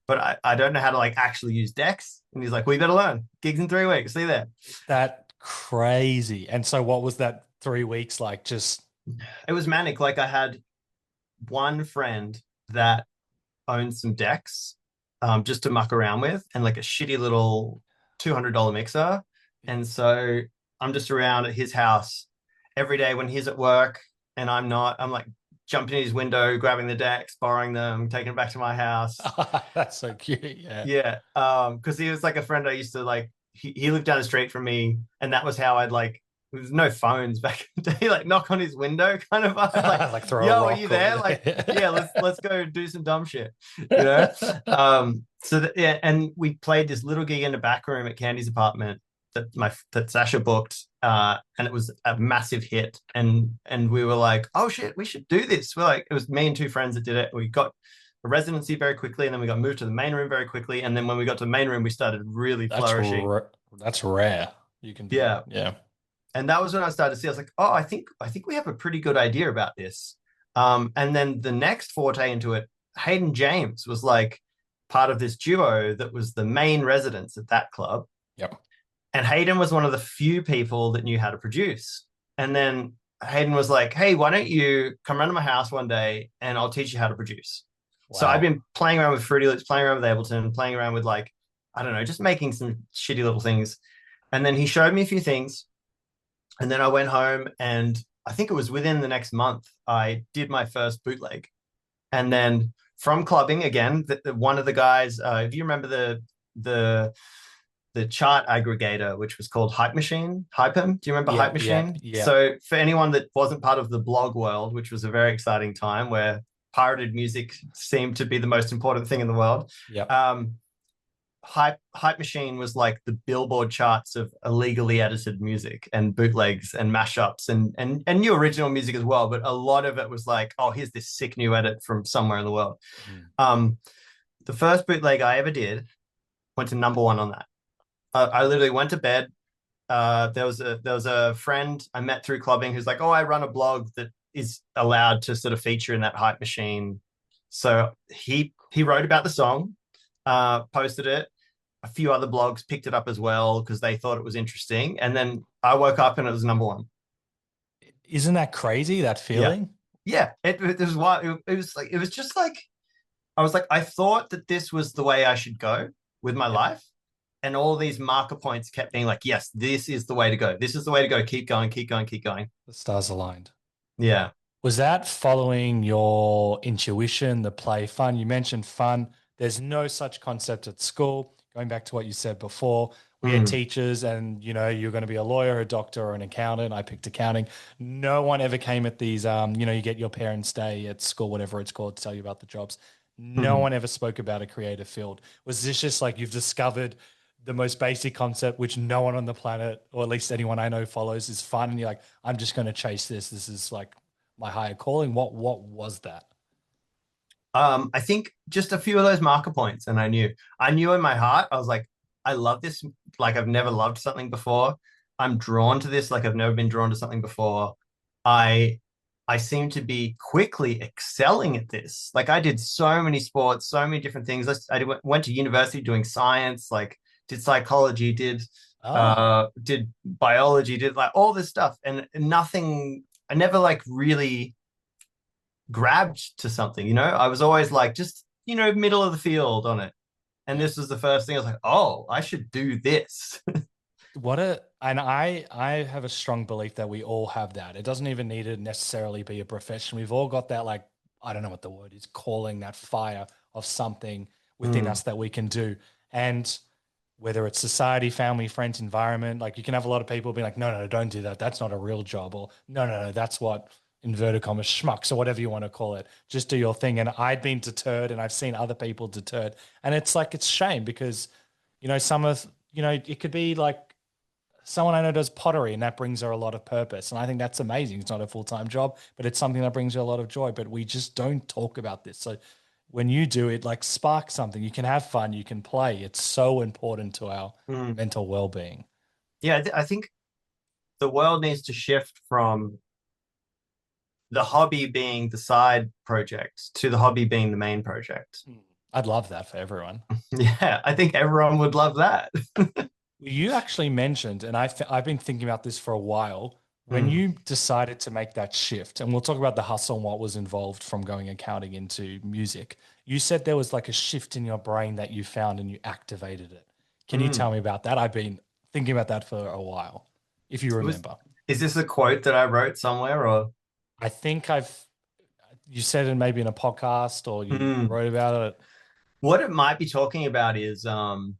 But I don't know how to like actually use decks. And he's like, well, you better learn. Gigs in 3 weeks. See you there. That crazy. And so what was that 3 weeks like? Just It was manic. Like I had one friend that owned some decks just to muck around with and like a shitty little $200 mixer. And so I'm just around at his house every day when he's at work and I'm not. I'm like jumping in his window, grabbing the decks, borrowing them, taking it back to my house. That's so cute. Yeah. Yeah. Because he was like a friend I used to like, he lived down the street from me. And that was how I'd like, there's no phones back in the day, like knock on his window kind of like, like throw yo, a rock are you there? Like, yeah, let's go do some dumb shit, and we played this little gig in the back room at Candy's apartment that Sasha booked, and it was a massive hit. And we were like, oh shit, we should do this. We're like, it was me and 2 friends that did it. We got a residency very quickly, and then we got moved to the main room very quickly. And then when we got to the main room, we started really flourishing. That's rare. You can do yeah. Yeah. And that was when I started to see, I was like, oh, I think we have a pretty good idea about this. And then the next forte into it, Hayden James was like part of this duo that was the main residents at that club. Yep. And Hayden was one of the few people that knew how to produce. And then Hayden was like, hey, why don't you come around to my house one day and I'll teach you how to produce. Wow. So I've been playing around with Fruity Loops, playing around with Ableton, playing around with like, I don't know, just making some shitty little things. And then he showed me a few things. And then I went home and I think it was within the next month, I did my first bootleg. And then from clubbing again, one of the guys, if you remember the chart aggregator, which was called Hype Machine, Hypem. Do you remember Hype Machine? Yeah. So for anyone that wasn't part of the blog world, which was a very exciting time where pirated music seemed to be the most important thing in the world. Yeah. Hype Machine was like the Billboard charts of illegally edited music and bootlegs and mashups and new original music as well. But a lot of it was like, oh, here's this sick new edit from somewhere in the world. The first bootleg I ever did went to #1 on that. I literally went to bed. There was a friend I met through clubbing who's like, oh, I run a blog that is allowed to sort of feature in that Hype Machine. So he wrote about the song, posted it. A few other blogs picked it up as well because they thought it was interesting. And then I woke up and it was #1. Isn't that crazy, that feeling? Yeah. It was why it was just like, I was like, I thought that this was the way I should go with my life. And all these marker points kept being like, yes, this is the way to go. This is the way to go. Keep going, keep going, keep going. The stars aligned. Yeah. Was that following your intuition, the play fun? You mentioned fun. There's no such concept at school. Going back to what you said before, we had teachers and, you're going to be a lawyer, a doctor, or an accountant. I picked accounting. No one ever came at these, you get your parents' day at school, whatever it's called, to tell you about the jobs. No one ever spoke about a creative field. Was this just like you've discovered the most basic concept, which no one on the planet, or at least anyone I know follows, is fun, and you're like, I'm just going to chase this. This is like my higher calling. What was that? I think just a few of those marker points, and I knew in my heart, I was like, I love this. Like I've never loved something before. I'm drawn to this like I've never been drawn to something before. I I seem to be quickly excelling at this. Like I did so many sports, so many different things. Went to university doing science, like did psychology, Oh, did biology, did like all this stuff, and nothing. I never like really grabbed to something, I was always like just, middle of the field on it. And yeah. this was the first thing I was like, oh, I should do this. And I have a strong belief that we all have that. It doesn't even need to necessarily be a profession. We've all got that, like, I don't know what the word is, calling, that fire of something within Mm, us that we can do. And whether it's society, family, friends, environment, like you can have a lot of people being like, no, no, don't do that. That's not a real job. Or no, no, no, that's what inverted commas schmucks or whatever you want to call it. Just do your thing. And I'd been deterred and I've seen other people deterred. And it's like, it's shame because, some of, it could be like someone I know does pottery and that brings her a lot of purpose. And I think that's amazing. It's not a full-time job, but it's something that brings her a lot of joy. But we just don't talk about this. So when you do it, like spark something, you can have fun, you can play. It's so important to our mm. mental well-being. Yeah, I think the world needs to shift from the hobby being the side project to the hobby being the main project. Mm. I'd love that for everyone. Yeah, I think everyone would love that. You actually mentioned, and I've been thinking about this for a while, when Mm, you decided to make that shift, and we'll talk about the hustle and what was involved from going accounting into music. You said there was like a shift in your brain that you found and you activated it. Can you tell mm. me about that? I've been thinking about that for a while, if you It was, remember. is this a quote that I wrote somewhere or? I think you said it maybe in a podcast or you Mm. wrote about it. What it might be talking about is the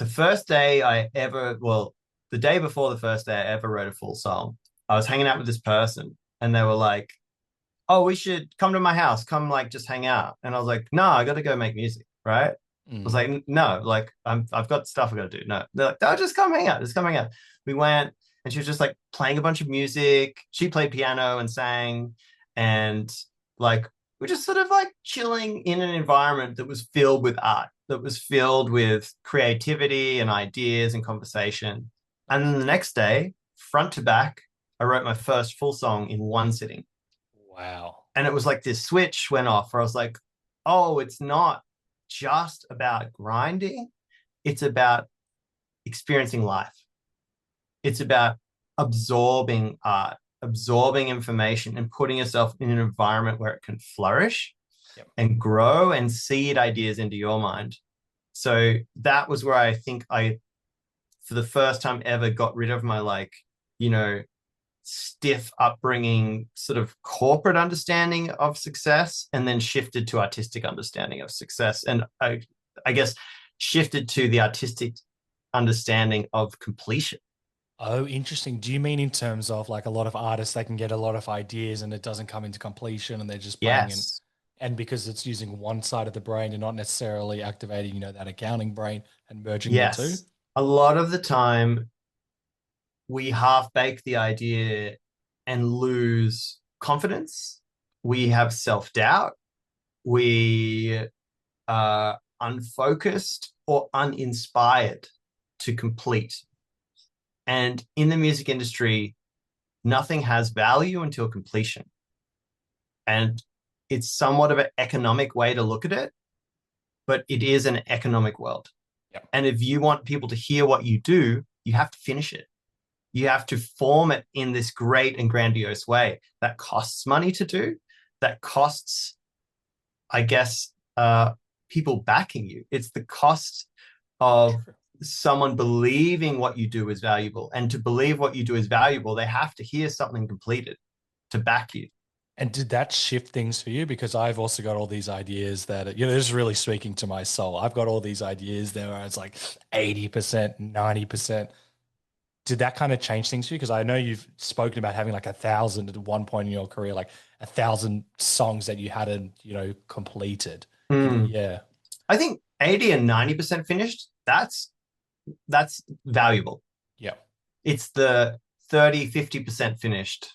first day I ever, well, the day before the first day I ever wrote a full song, I was hanging out with this person and they were like, oh, we should come to my house, come like just hang out. And I was like, no, I got to go make music, right? I was Mm. like, no, like I've got stuff I got to do. No, they're like, no, just come hang out, just come hang out. We went and she was just like playing a bunch of music. She played piano and sang, and like we're just sort of like chilling in an environment that was filled with art, that was filled with creativity and ideas and conversation. And then the next day, front to back, I wrote my first full song in one sitting. Wow. And it was like this switch went off where I was like, oh, it's not just about grinding, it's about experiencing life. It's about absorbing art, absorbing information, and putting yourself in an environment where it can flourish Yep. and grow and seed ideas into your mind. So that was where I think for the first time ever, got rid of my like, you know, stiff upbringing, sort of corporate understanding of success, and then shifted to artistic understanding of success. And I guess shifted to the artistic understanding of completion. Oh, interesting. Do you mean in terms of like a lot of artists, they can get a lot of ideas and it doesn't come into completion and they're just playing in, Yes. and because it's using one side of the brain and not necessarily activating, that accounting brain and merging the two? Yes. A lot of the time, we half bake the idea and lose confidence. We have self doubt. We are unfocused or uninspired to complete. And in the music industry, nothing has value until completion. And it's somewhat of an economic way to look at it, but it is an economic world. Yep. And if you want people to hear what you do, you have to finish it. You have to form it in this great and grandiose way that costs money to do, that costs, I guess, people backing you. It's the cost of True. someone believing what you do is valuable. And to believe what you do is valuable, they have to hear something completed to back you. And did that shift things for you? Because I've also got all these ideas that, this is really speaking to my soul. I've got all these ideas there where it's like 80%, 90%. Did that kind of change things for you? Because I know you've spoken about having like 1,000 at one point in your career, like 1,000 songs that you hadn't, completed. Mm. Yeah. I think 80 and 90% finished, that's valuable. Yeah. It's the 30, 50% finished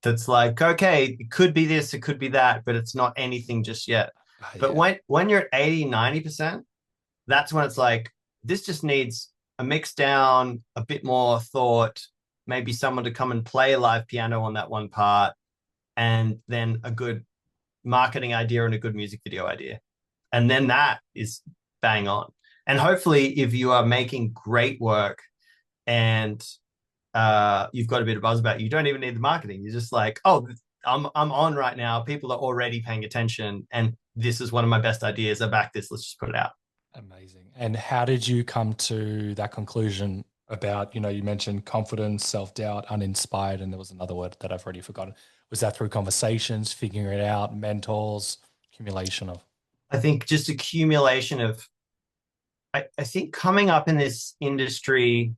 that's like, okay, it could be this, it could be that, but it's not anything just yet. But Yeah. when you're at 80, 90%, that's when it's like, this just needs a mix down, a bit more thought, maybe someone to come and play live piano on that one part, and then a good marketing idea and a good music video idea. And then that is bang on. And hopefully, if you are making great work and you've got a bit of buzz about you, you don't even need the marketing. You're just like, oh, I'm on right now. People are already paying attention, and this is one of my best ideas. I back this. Let's just put it out. Amazing. And how did you come to that conclusion about, you mentioned confidence, self-doubt, uninspired, and there was another word that I've already forgotten. Was that through conversations, figuring it out, mentors, accumulation of? I think just accumulation of, I think coming up in this industry,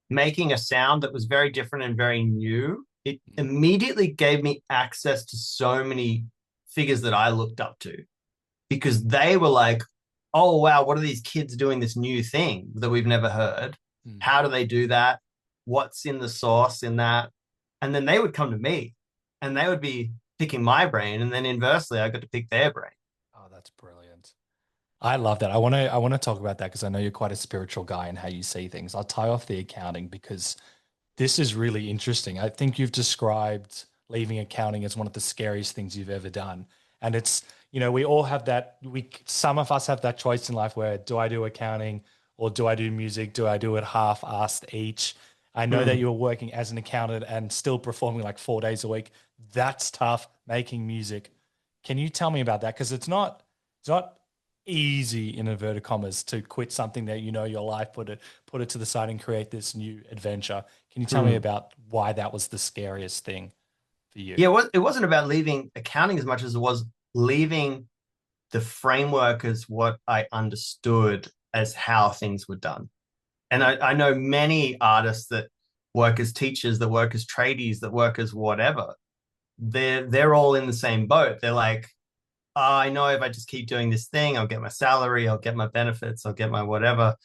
making a sound that was very different and very new, it immediately gave me access to so many figures that I looked up to because they were like, oh, wow, what are these kids doing this new thing that we've never heard? Mm. How do they do that? What's in the sauce in that? And then they would come to me and they would be picking my brain. And then inversely, I got to pick their brain. Oh, that's brilliant. I love that. I want to talk about that because I know you're quite a spiritual guy and how you see things. I'll tie off the accounting because this is really interesting. I think you've described leaving accounting as one of the scariest things you've ever done. And it's, we all have that, some of us have that choice in life where do I do accounting or do I do music? Do I do it half-assed each? I know that Mm. you're working as an accountant and still performing like 4 days a week. That's tough, making music. Can you tell me about that? Because it's not easy in inverted commas to quit something that your life, put it to the side and create this new adventure. Can you tell me Mm. about why that was the scariest thing for you? Yeah, it wasn't about leaving accounting as much as it was leaving the framework as what I understood as how things were done. And I know many artists that work as teachers, that work as tradies, that work as whatever. They're all in the same boat. They're like, oh, I know if I just keep doing this thing, I'll get my salary, I'll get my benefits, I'll get my whatever.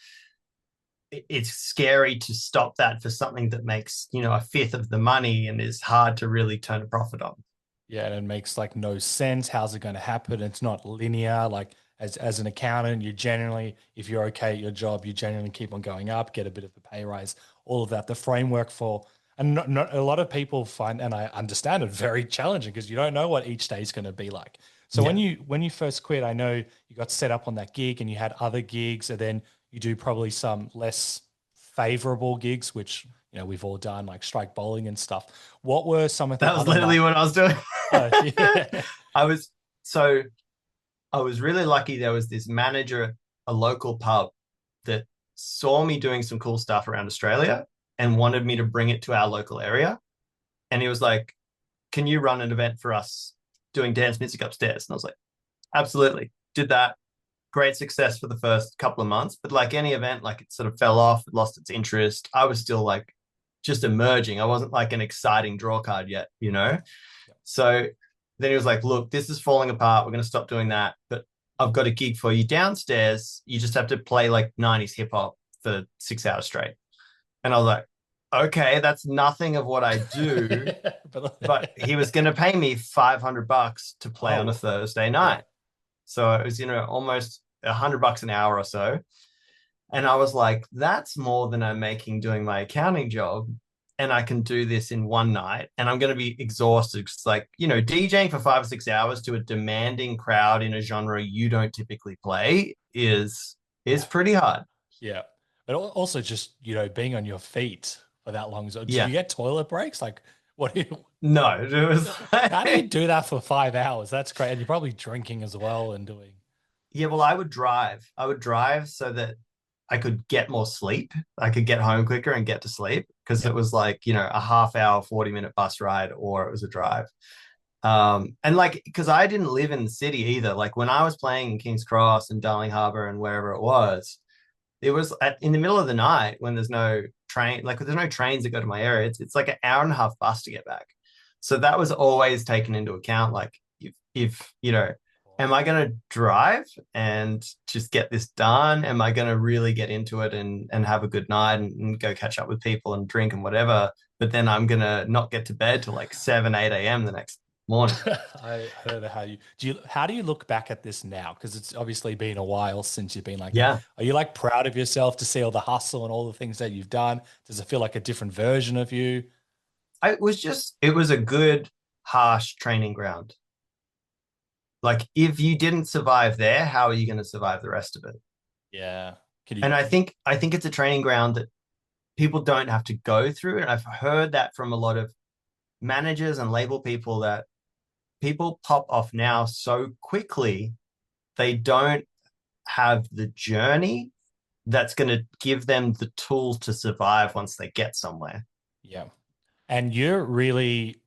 It's scary to stop that for something that makes, a fifth of the money and is hard to really turn a profit on. Yeah, and it makes like no sense. How's it going to happen? It's not linear. Like as an accountant, you generally, if you're okay at your job, you generally keep on going up, get a bit of a pay rise, all of that. The framework for, and not a lot of people find, and I understand it, very challenging because you don't know what each day is going to be like. So when Yeah. you first quit, I know you got set up on that gig and you had other gigs, and then you do probably some less favorable gigs, which we've all done, like strike bowling and stuff. What were some of the That was other literally what I was doing. Oh, yeah. I was so I was really lucky. There was this manager at a local pub that saw me doing some cool stuff around Australia and wanted me to bring it to our local area. And he was like, can you run an event for us doing dance music upstairs? And I was like, absolutely. Did that. Great success for the first couple of months. But like any event, like it sort of fell off, it lost its interest. I was still like just emerging. I wasn't like an exciting draw card yet. So then he was like, look, this is falling apart. We're going to stop doing that. But I've got a gig for you downstairs. You just have to play like 90s hip hop for 6 hours straight. And I was like, okay, that's nothing of what I do. But he was going to pay me $500 to play on a Oh, Thursday yeah. night. So it was, almost $100 an hour or so. And I was like, that's more than I'm making doing my accounting job. And I can do this in one night. And I'm going to be exhausted. It's like, DJing for 5 or 6 hours to a demanding crowd in a genre you don't typically play is pretty hard. Yeah. But also just, being on your feet for that long. So did you Yeah. get toilet breaks? Like, what do you, No, it was how do you do that for 5 hours? That's great. And you're probably drinking as well and doing. yeah, well, I would drive. I would drive so that I could get more sleep. I could get home quicker and get to sleep because it Yep. was like, a half hour, 40-minute bus ride or it was a drive. And like, because I didn't live in the city either. Like when I was playing in King's Cross and Darling Harbour and wherever it was in the middle of the night when there's no train, like there's no trains that go to my area. It's like an hour and a half bus to get back. So that was always taken into account. Like if am I going to drive and just get this done? Am I going to really get into it and have a good night and go catch up with people and drink and whatever? but then I'm gonna not get to bed till like 7, 8 a.m. the next morning. I don't know how do you look back at this now? Because it's obviously been a while since you've been like that. Yeah, Are you like proud of yourself to see all the hustle and all the things that you've done? Does it feel like a different version of you? it was a good, harsh training ground. Like if you didn't survive there, how are you going to survive the rest of it? Yeah. Can you? And I think it's a training ground that people don't have to go through. And I've heard that from a lot of managers and label people that people pop off now so quickly, they don't have the journey that's going to give them the tools to survive once they get somewhere. Yeah. And you're really,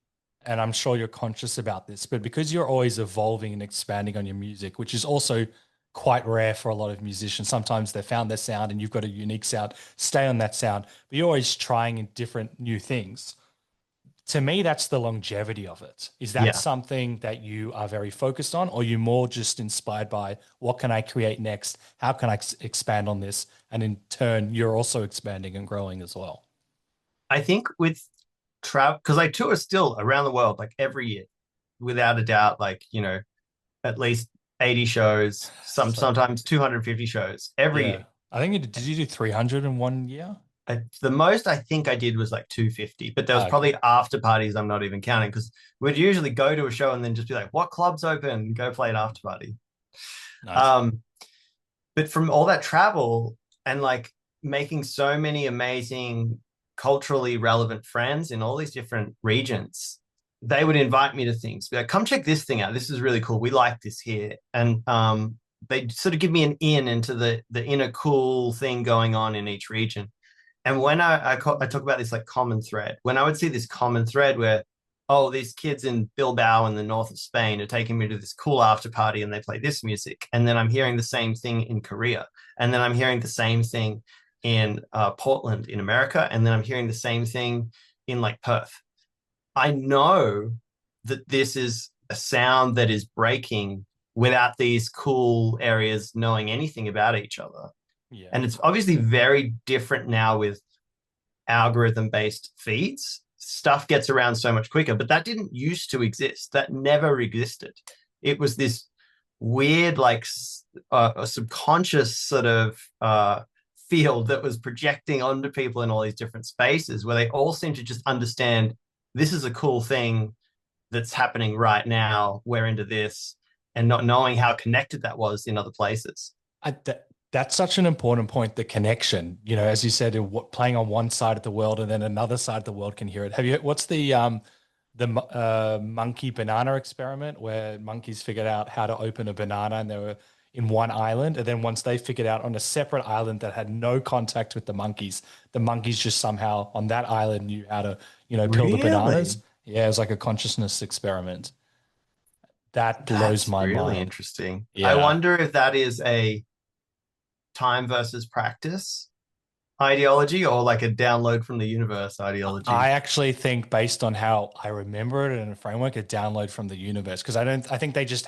and I'm sure you're conscious about this, but because you're always evolving and expanding on your music, which is also quite rare for a lot of musicians. Sometimes they found their sound and you've got a unique sound, stay on that sound, but you're always trying in different new things. To me, that's the longevity of it. Is that Yeah. something that you are very focused on, or are you more just inspired by what can I create next? How can I expand on this? And in turn, you're also expanding and growing as well. I think with travel, because I tour still around the world, like every year, without a doubt, like, at least 80 shows, So, sometimes 250 shows every year. yeah. I think did you do 300 in 1 year? The most I think I did was like 250, but there was Oh, okay. probably after parties I'm not even counting because we'd usually go to a show and then just be like, what club's open? Go play an after party. Nice. Um, but from all that travel and like making so many amazing culturally relevant friends in all these different regions, they would invite me to things. Be like, come check this thing out. This is really cool. We like this here. And they sort of give me an in into the inner cool thing going on in each region. And when I talk about this like common thread, when I would see this common thread where, oh, these kids in Bilbao in the north of Spain are taking me to this cool after party and they play this music, and then I'm hearing the same thing in Korea, and then I'm hearing the same thing in Portland in America, and then I'm hearing the same thing in like Perth. I know that this is a sound that is breaking without these cool areas knowing anything about each other. Yeah. And it's obviously very different now with algorithm based feeds. Stuff gets around so much quicker, but that didn't used to exist. That never existed. It was this weird, like a subconscious sort of field that was projecting onto people in all these different spaces where they all seem to just understand this is a cool thing that's happening right now. We're into this, and not knowing how connected that was in other places. That's such an important point, the connection. As you said, playing on one side of the world and then another side of the world can hear it. What's the monkey banana experiment where monkeys figured out how to open a banana and they were in one island, and then once they figured out on a separate island that had no contact with the monkeys just somehow on that island knew how to, peel the Really? bananas. Yeah, it was like a consciousness experiment. That blows That's my really mind. interesting. I Yeah. wonder if that is a time versus practice ideology or like a download from the universe I ideology. actually think based on how I remember it in a framework, a download from the universe. Because I think they just,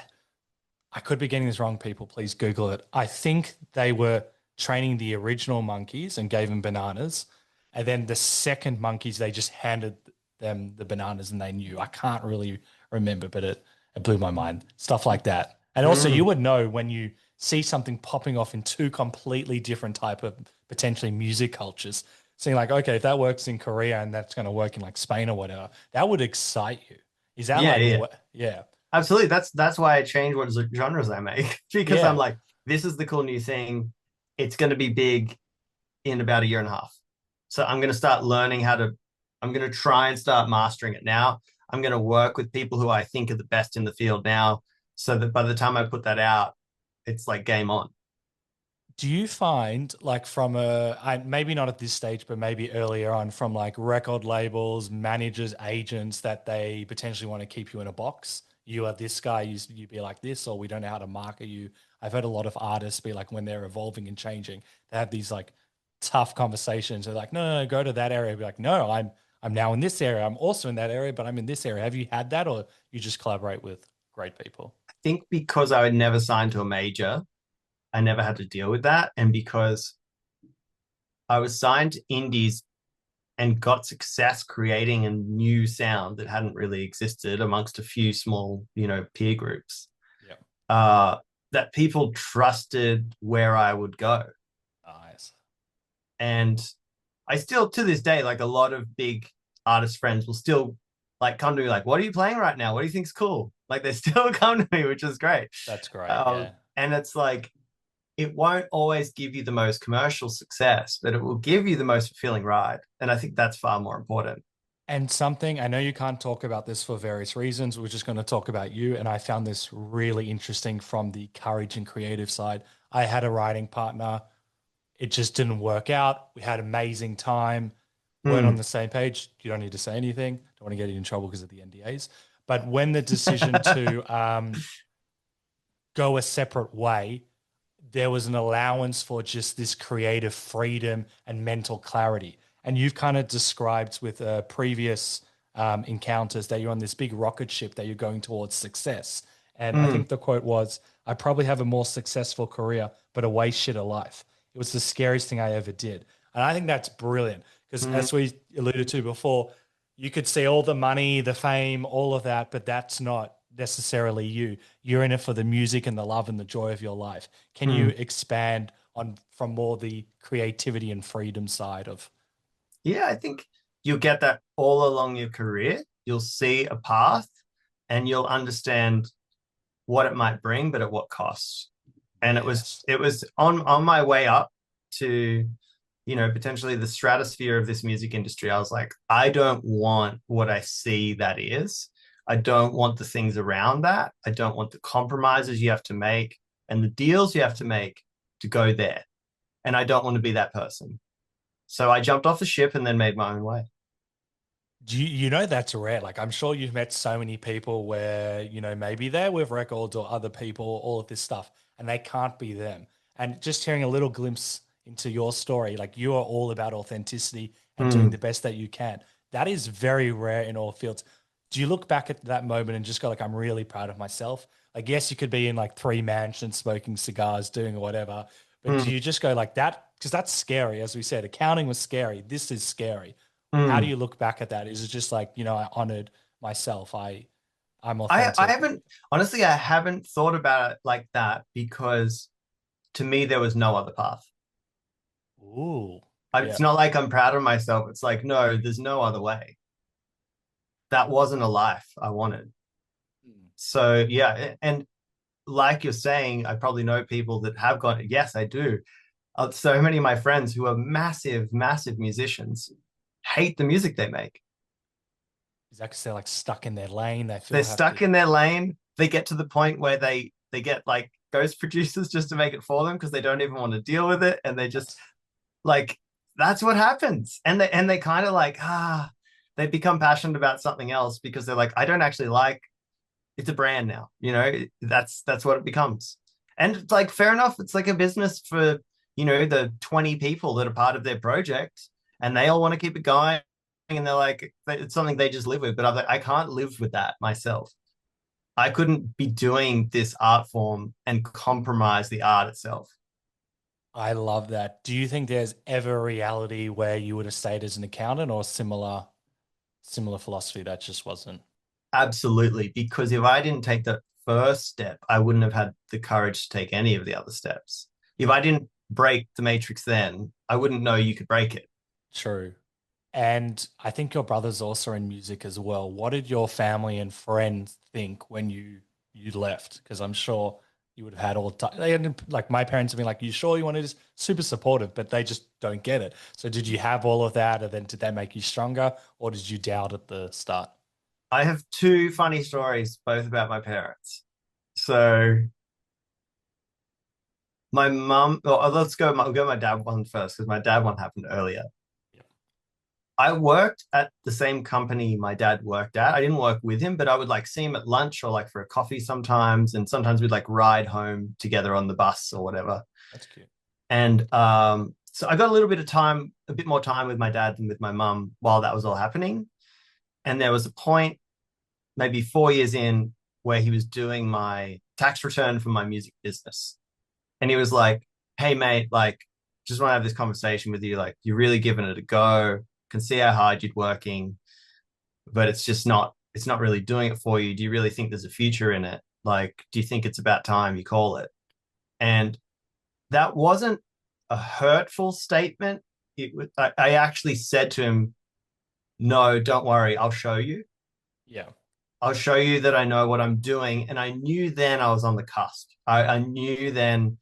I could be getting this wrong, people. Please Google it. I think they were training the original monkeys and gave them bananas. And then the second monkeys, they just handed them the bananas and they knew. I can't really remember, but it blew my mind. Stuff like that. And also you Mm. would know when you see something popping off in two completely different type of potentially music cultures. Seeing like, okay, if that works in Korea and that's going to work in like Spain or whatever, that would excite you. Is that Yeah, like, yeah, yeah, absolutely. That's why I change what genres I make because I'm yeah. like, this is the cool new thing. It's going to be big in about a year and a half. So I'm going to start learning how to. I'm going to try and start mastering it now. I'm going to work with people who I think are the best in the field now, so that by the time I put that out, it's like game on. Do you find like maybe not at this stage, but maybe earlier on from like record labels, managers, agents that they potentially want to keep you in a box? You are this guy, you be like this, or we don't know how to market you. I've heard a lot of artists be like when they're evolving and changing, they have these like tough conversations. They're like, no, go to that area. Be like, no, I'm now in this area. I'm also in that area, but I'm in this area. Have you had that, or you just collaborate with great people? I think because I would never sign to a major, I never had to deal with that, and because I was signed to indies and got success creating a new sound that hadn't really existed amongst a few small, peer groups. Yeah. That people trusted where I would go. Nice. And I still, to this day, like a lot of big artist friends will still like come to me like, what are you playing right now? What do you think's cool? Like they still come to me, which is great. That's great. Yeah. And it's like, it won't always give you the most commercial success, but it will give you the most fulfilling ride. And I think that's far more important. And something, I know you can't talk about this for various reasons. We're just going to talk about you. And I found this really interesting from the courage and creative side. I had a writing partner. It just didn't work out. We had amazing time, weren't on Mm. the same page. You don't need to say anything. Don't want to get you in trouble because of the NDAs. But when the decision to go a separate way, there was an allowance for just this creative freedom and mental clarity. And you've kind of described with previous encounters that you're on this big rocket ship that you're going towards success. And I Mm. think the quote was, I probably have a more successful career, but a way shitter life. It was the scariest thing I ever did. And I think that's brilliant because, Mm. as we alluded to before, you could see all the money, the fame, all of that, but that's not necessarily you. You're in it for the music and the love and the joy of your life. Can you Mm. expand on from more the creativity and freedom side of? Yeah, I think you'll get that all along your career. You'll see a path and you'll understand what it might bring, but at what cost. And it was Yes. it was on my way up to, potentially the stratosphere of this music industry. I was like, I don't want what I see that is. I don't want the things around that. I don't want the compromises you have to make and the deals you have to make to go there. And I don't want to be that person. So I jumped off the ship and then made my own way. You know that's rare. Like I'm sure you've met so many people where, maybe they're with records or other people, all of this stuff, and they can't be them. And just hearing a little glimpse into your story, like you are all about authenticity and doing the Mm. best that you can. That is very rare in all fields. Do you look back at that moment and just go like, I'm really proud of myself? Like, yes, you could be in like three mansions, smoking cigars, doing whatever, but do Mm. you just go like that? Because that's scary. As we said, accounting was scary. This is scary. How do Mm. you look back at that? Is it just like, I honored myself. I'm I authentic. haven't honestly I haven't thought about it like that because to me there was no other path. Ooh. It's Yeah. not like I'm proud of myself. It's like, no, there's no other way. That wasn't a life I wanted. Mm. So yeah, and like you're saying, I probably know people that have gone, yes, I do. So many of my friends who are massive, massive musicians hate the music they make. Is that because they're like stuck in their lane? They They're feel have to. stuck in their lane. They get to the point where they get like ghost producers just to make it for them because they don't even want to deal with it, and they just That's like that's what happens. And they kind of like they become passionate about something else because they're like, I don't actually like it's a brand now, that's what it becomes. And it's like fair enough, it's like a business for the 20 people that are part of their project, and they all want to keep it going, and they're like it's something they just live with. But I'm like, I can't live with that myself. I couldn't be doing this art form and compromise the art itself. I love that. Do you think there's ever a reality where you would have stayed as an accountant or similar philosophy that just wasn't? Absolutely, because if I didn't take the first step, I wouldn't have had the courage to take any of the other steps. If I didn't break the matrix then, I wouldn't know you could break it. True. And I think your brother's also in music as well. What did your family and friends think when you left? Because I'm sure you would have had all the time. They had, like my parents have been like, "You sure you want to?" Just super supportive, but they just don't get it. So did you have all of that, and then did that make you stronger, or did you doubt at the start? I have two funny stories, both about my parents. So my mum, oh, I'll go my dad one first because my dad one happened earlier. Yep. I worked at the same company my dad worked at. I didn't work with him, but I would like see him at lunch or like for a coffee sometimes. And sometimes we'd like ride home together on the bus or whatever. That's cute. And so I got a little bit of time, a bit more time with my dad than with my mum while that was all happening. And there was a point, maybe 4 years in, where he was doing my tax return for my music business. And he was like, hey, mate, like, just want to have this conversation with you. Like, you're really giving it a go. can see how hard you're working, but it's not really doing it for you. Do you really think there's a future in it? Like, do you think it's about time you call it? And that wasn't a hurtful statement. I actually said to him, no, don't worry, I'll show you. Yeah. I'll show you that I know what I'm doing. And I knew then I was on the cusp. I knew then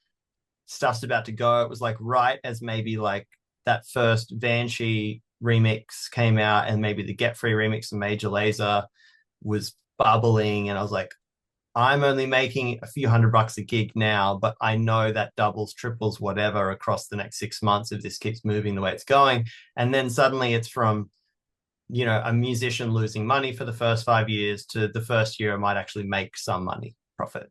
stuff's about to go. It was like right as maybe like that first Banshee remix came out, and maybe the Get Free remix of Major Lazer was bubbling. And I was like, I'm only making a few $100 a gig now, but I know that doubles, triples, whatever across the next 6 months if this keeps moving the way it's going. And then suddenly it's from, a musician losing money for the first 5 years to the first year I might actually make some money, profit.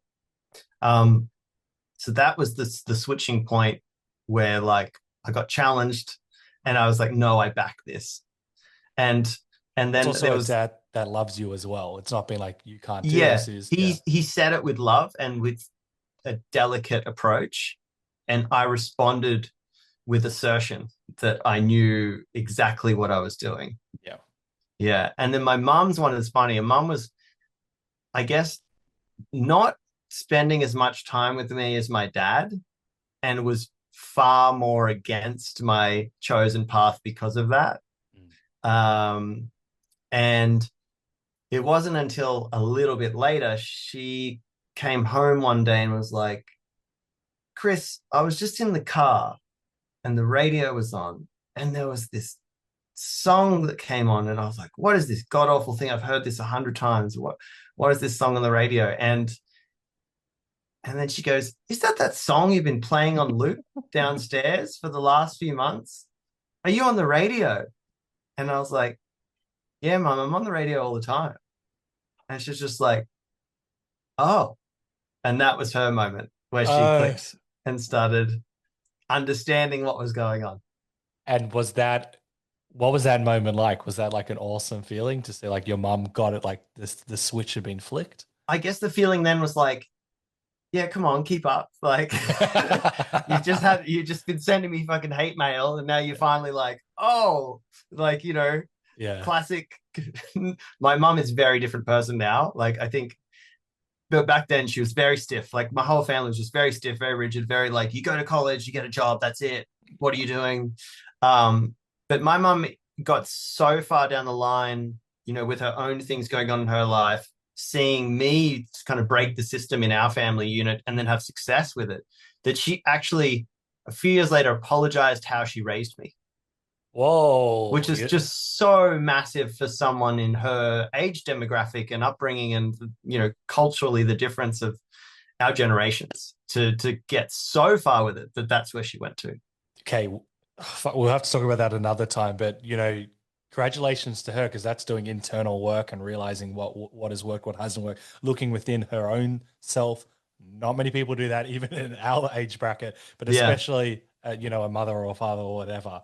So that was the switching point where like I got challenged and I was like, no, I back this. And It's then also there a was, dad that loves you as well. It's not being like, you can't do yeah, this. Is yeah. he said it with love and with a delicate approach. And I responded with assertion that I knew exactly what I was doing. Yeah. Yeah. And then my mom's one is funny. And mom was, I guess, not spending as much time with me as my dad, and was far more against my chosen path because of that. Um, and it wasn't until a little bit later she came home one day and was like, Chris, I was just in the car and the radio was on, and there was this song that came on, and I was like, what is this god awful thing? I've heard this 100 times. What is this song on the radio? And then she goes, is that song you've been playing on loop downstairs for the last few months? Are you on the radio? And I was like, yeah, mom, I'm on the radio all the time. And she's just like, oh. And that was her moment where she Uh, clicked and started understanding what was going on. and what was that moment like? Was that like an awesome feeling to see like your mum got it, like this, the switch had been flicked? I guess the feeling then was like, yeah, come on, keep up. Like you've just been sending me fucking hate mail, and now you're finally like, oh, like, Yeah. classic. My mom is a very different person now. Like, I think, but back then she was very stiff. Like, my whole family was just very stiff, very rigid, very like, you go to college, you get a job, that's it. What are you doing? But my mom got so far down the line, with her own things going on in her life, seeing me kind of break the system in our family unit and then have success with it, that she actually a few years later apologized how she raised me, which Whoa. is just so massive for someone in her age demographic and upbringing, and culturally the difference of our generations to get so far with it that's where she went to. Okay. We'll have to talk about that another time, but congratulations to her, because that's doing internal work and realizing what has worked, what hasn't worked, looking within her own self. Not many people do that, even in our age bracket, but Yeah. especially a mother or a father or whatever.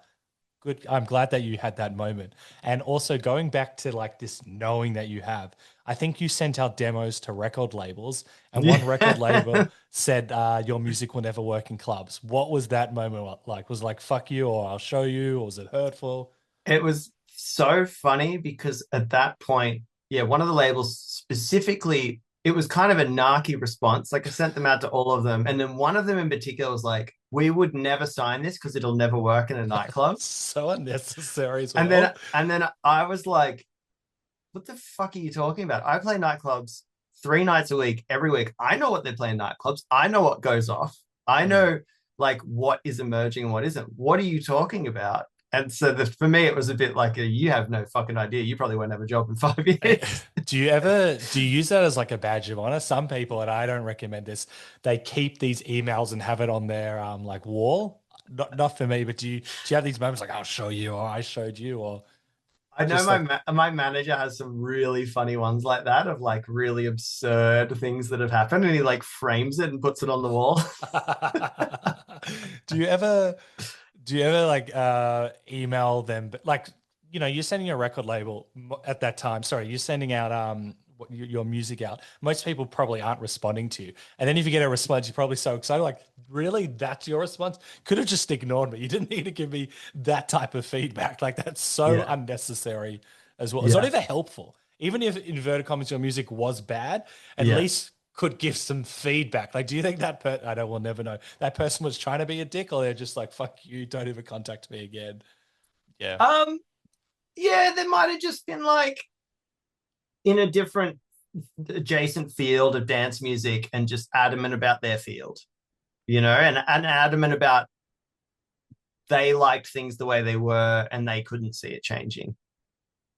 Good. I'm glad that you had that moment. And also going back to like this knowing that you have, I think you sent out demos to record labels, and one record Yeah. label said your music will never work in clubs. What was that moment like? Was it like, fuck you, or I'll show you, or was it hurtful? It was so funny because at that point, yeah, one of the labels specifically, it was kind of a narky response. Like, I sent them out to all of them. And then one of them in particular was like, we would never sign this because it'll never work in a nightclub. So unnecessary as And then well. and then I was like, what the fuck are you talking about? I play nightclubs 3 nights a week, every week. I know what they play in nightclubs. I know what goes off. I Mm. know like what is emerging and what isn't. What are you talking about? And so for me, it was a bit like you have no fucking idea. You probably won't have a job in 5 years. Do you use that as like a badge of honor? Some people, and I don't recommend this, they keep these emails and have it on their like wall. Not for me, but do you have these moments like, I'll show you, or I showed you, or I know just like my manager has some really funny ones like that, of like really absurd things that have happened, and he like frames it and puts it on the wall. do you ever like email them, but like you're sending a record label at that time, sorry, you're sending out your music out, most people probably aren't responding to you. And then if you get a response, you're probably so excited, like, really, that's your response? Could have just ignored me. You didn't need to give me that type of feedback. Like, that's so Yeah. unnecessary as well. It's not Yeah. even helpful. Even if inverted commas your music was bad, at Yeah. least could give some feedback. Like, do you think I know we'll never know. That person was trying to be a dick, or they're just like, fuck you, don't even contact me again. Yeah. Um, yeah, there might have just been like in a different adjacent field of dance music and just adamant about their field, and adamant about they liked things the way they were and they couldn't see it changing.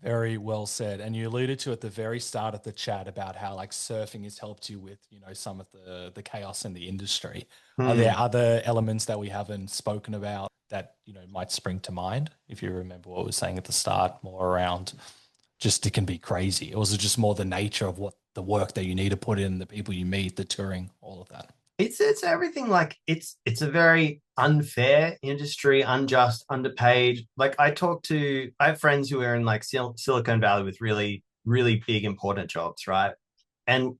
Very well said. And you alluded to at the very start of the chat about how like surfing has helped you with, some of the chaos in the industry. Are there Hmm. other elements that we haven't spoken about that, might spring to mind? If you remember what we were saying at the start, more around just it can be crazy. Or was it just more the nature of what the work that you need to put in, the people you meet, the touring, all of that? It's everything. Like it's a very unfair industry, unjust, underpaid. Like I have friends who are in like Silicon Valley with really really big important jobs, right? And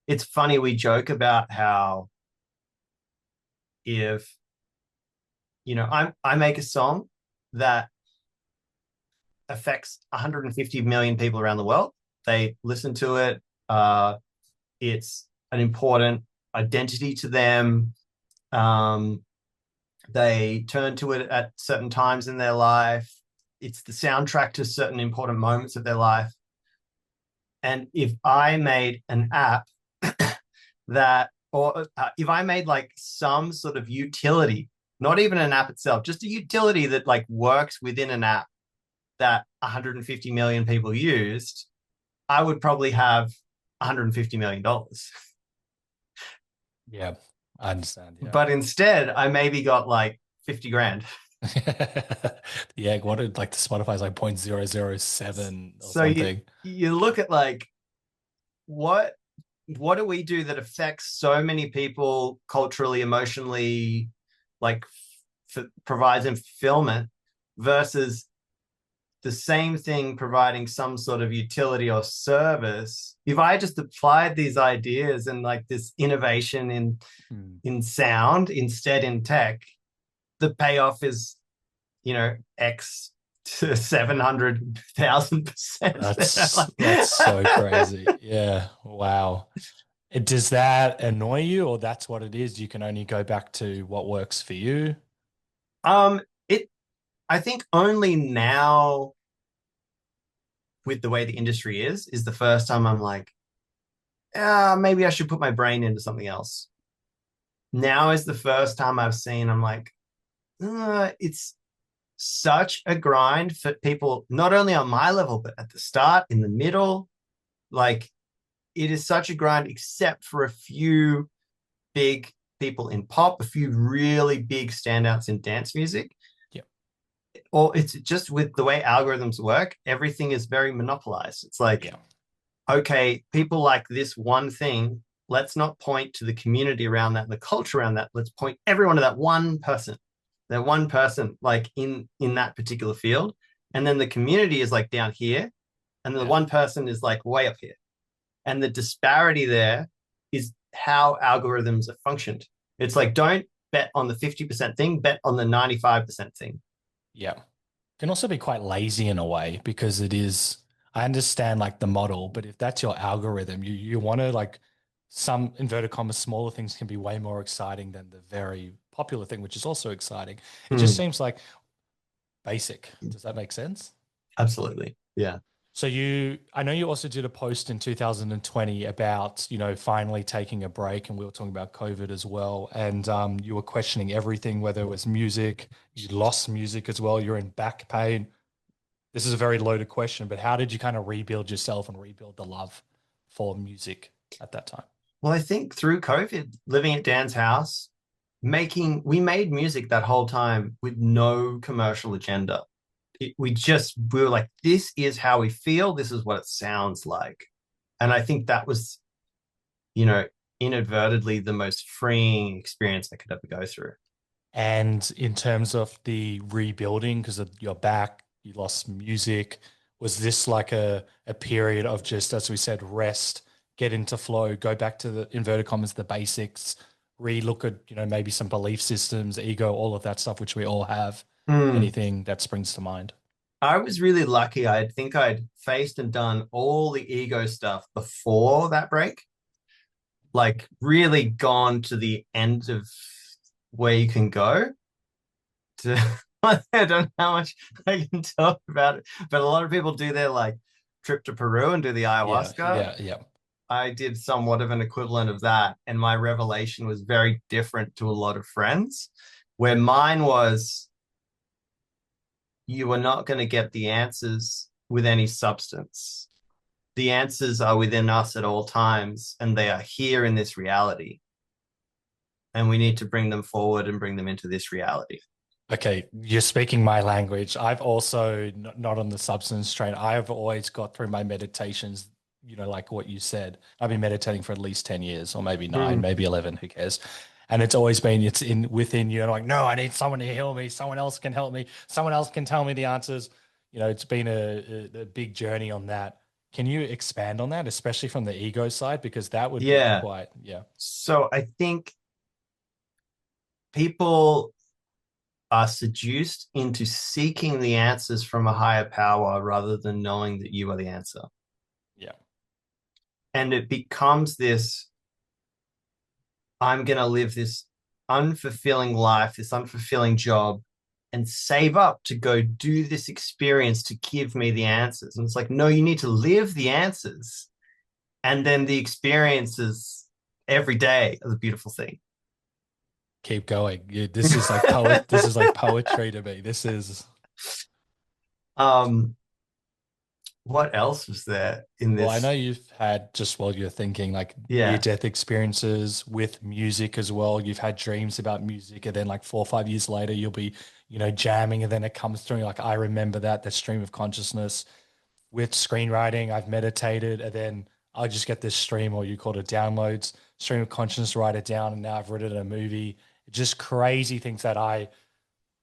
it's funny, we joke about how if I make a song that affects 150 million people around the world, they listen to it. It's an important identity to them. Um, they turn to it at certain times in their life. It's the soundtrack to certain important moments of their life. And if I made an app or if I made like some sort of utility, not even an app itself, just a utility that like works within an app that 150 million people used, I would probably have $150 million. Yeah, I understand. Yeah. But instead, I maybe got like 50 grand. Yeah, what did like the Spotify's like 0.007 or So you something. you look at like what what do we do that affects so many people culturally, emotionally, like provides them fulfillment versus the same thing providing some sort of utility or service. If I just applied these ideas and like this innovation Hmm. in sound instead in tech, the payoff is, X to 700,000%. That's so crazy. Yeah. Wow. Does that annoy you, or that's what it is? You can only go back to what works for you. It I think only now with the way the industry is the first time I'm like, maybe I should put my brain into something else. Now is the first time I'm like, it's such a grind for people, not only on my level, but at the start, in the middle. Like, it is such a grind, except for a few big people in pop, a few really big standouts in dance music. Yeah. Or it's just with the way algorithms work, everything is very monopolized. It's like, Yeah. okay, people like this one thing. Let's not point to the community around that, the culture around that. Let's point everyone to that one person, like in that particular field, and then the community is like down here, and the Yeah. one person is like way up here, and the disparity there is how algorithms are functioned. It's like, don't bet on the 50% thing, bet on the 95% thing. Yeah. Can also be quite lazy in a way because it is, I understand like the model, but if that's your algorithm, you want to like some inverted commas, smaller things can be way more exciting than the very popular thing, which is also exciting. It just Hmm. seems like basic. Does that make sense? Absolutely. Yeah. So I know you also did a post in 2020 about, finally taking a break, and we were talking about COVID as well. And you were questioning everything, whether it was music, you lost music as well, you're in back pain. This is a very loaded question, but how did you kind of rebuild yourself and rebuild the love for music at that time? Well, I think through COVID, living at Dan's house, we made music that whole time with no commercial agenda. We were like, this is how we feel. This is what it sounds like. And I think that was, you know, inadvertently the most freeing experience I could ever go through. And in terms of the rebuilding, because of your back, you lost music. was this like a period of just, as we said, rest, get into flow, go back to the inverted commas, the basics, relook at, maybe some belief systems, ego, all of that stuff, which we all have. Mm. Anything that springs to mind? I was really lucky. I think I'd faced and done all the ego stuff before that break, like really gone to the end of where you can go to I don't know how much I can talk about it, but a lot of people do their like trip to Peru and do the Yeah, ayahuasca. yeah, yeah. I did somewhat of an equivalent of that, and my revelation was very different to a lot of friends, where mine was you are not going to get the answers with any substance. The answers are within us at all times, and they are here in this reality. And we need to bring them forward and bring them into this reality. Okay, you're speaking my language. I've also not on the substance train. I've always got through my meditations, like what you said. I've been meditating for at least 10 years, or maybe nine, Mm, maybe 11, who cares? And it's always been, it's in within you. And like, no, I need someone to heal me. Someone else can help me. Someone else can tell me the answers. It's been a big journey on that. Can you expand on that, especially from the ego side? Because that would be yeah. quite, yeah. So I think people are seduced into seeking the answers from a higher power rather than knowing that you are the answer. Yeah. And it becomes this I'm going to live this unfulfilling life, this unfulfilling job, and save up to go do this experience to give me the answers. And it's like, no, you need to live the answers. And then the experiences every day are the beautiful thing. Keep going. This is like poet. This is like poetry to me. This is. um, what else was there in Well, I know this? you've had, just while you're thinking, like Yeah. near-death experiences with music as well. You've had dreams about music, and then like 4 or 5 years later, you'll be, jamming, and then it comes through. Like I remember that stream of consciousness. With screenwriting, I've meditated, and then I just get this stream, or you call it downloads, stream of consciousness, write it down, and now I've written a movie. Just crazy things that I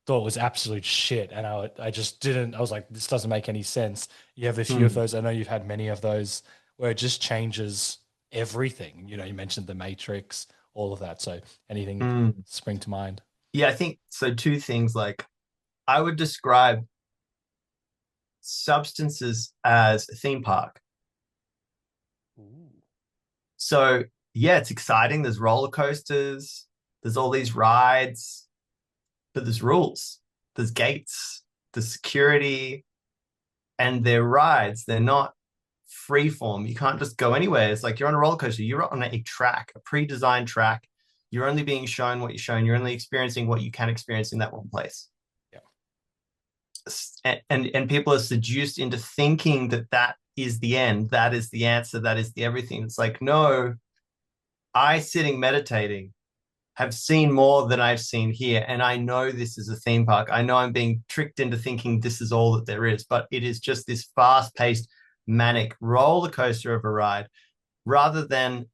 thought was absolute shit. And I just didn't, I was like, this doesn't make any sense. You have a few of Mm, those. I know you've had many of those where it just changes everything. You mentioned the Matrix, all of that. So anything mm. spring to mind? Yeah, I think so. Two things like I would describe substances as a theme park. Ooh. So yeah, it's exciting. There's roller coasters, there's all these rides, but there's rules, there's gates, there's security, and they're rides. They're not free form. You can't just go anywhere. It's like you're on a roller coaster. You're on a track, a pre-designed track. You're only being shown what you're shown. You're only experiencing what you can experience in that one place. Yeah. And people are seduced into thinking that that is the end, that is the answer, that is the everything. It's like, no, I sitting meditating have seen more than I've seen here. And I know this is a theme park. I know I'm being tricked into thinking this is all that there is, but it is just this fast paced, manic roller coaster of a ride rather than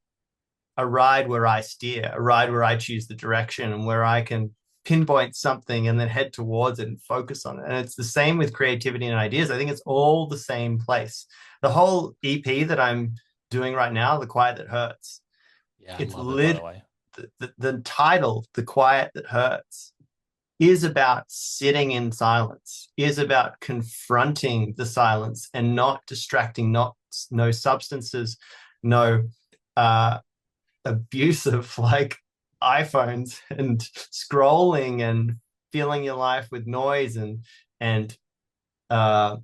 a ride where I steer, a ride where I choose the direction and where I can pinpoint something and then head towards it and focus on it. And it's the same with creativity and ideas. I think it's all the same place. The whole EP that I'm doing right now, The Quiet That Hurts, Yeah, I it's love it, by the lit way. the title, The Quiet That Hurts, is about sitting in silence, is about confronting the silence and not distracting, not no substances, no uh, abusive like iPhones and scrolling and filling your life with noise and uh,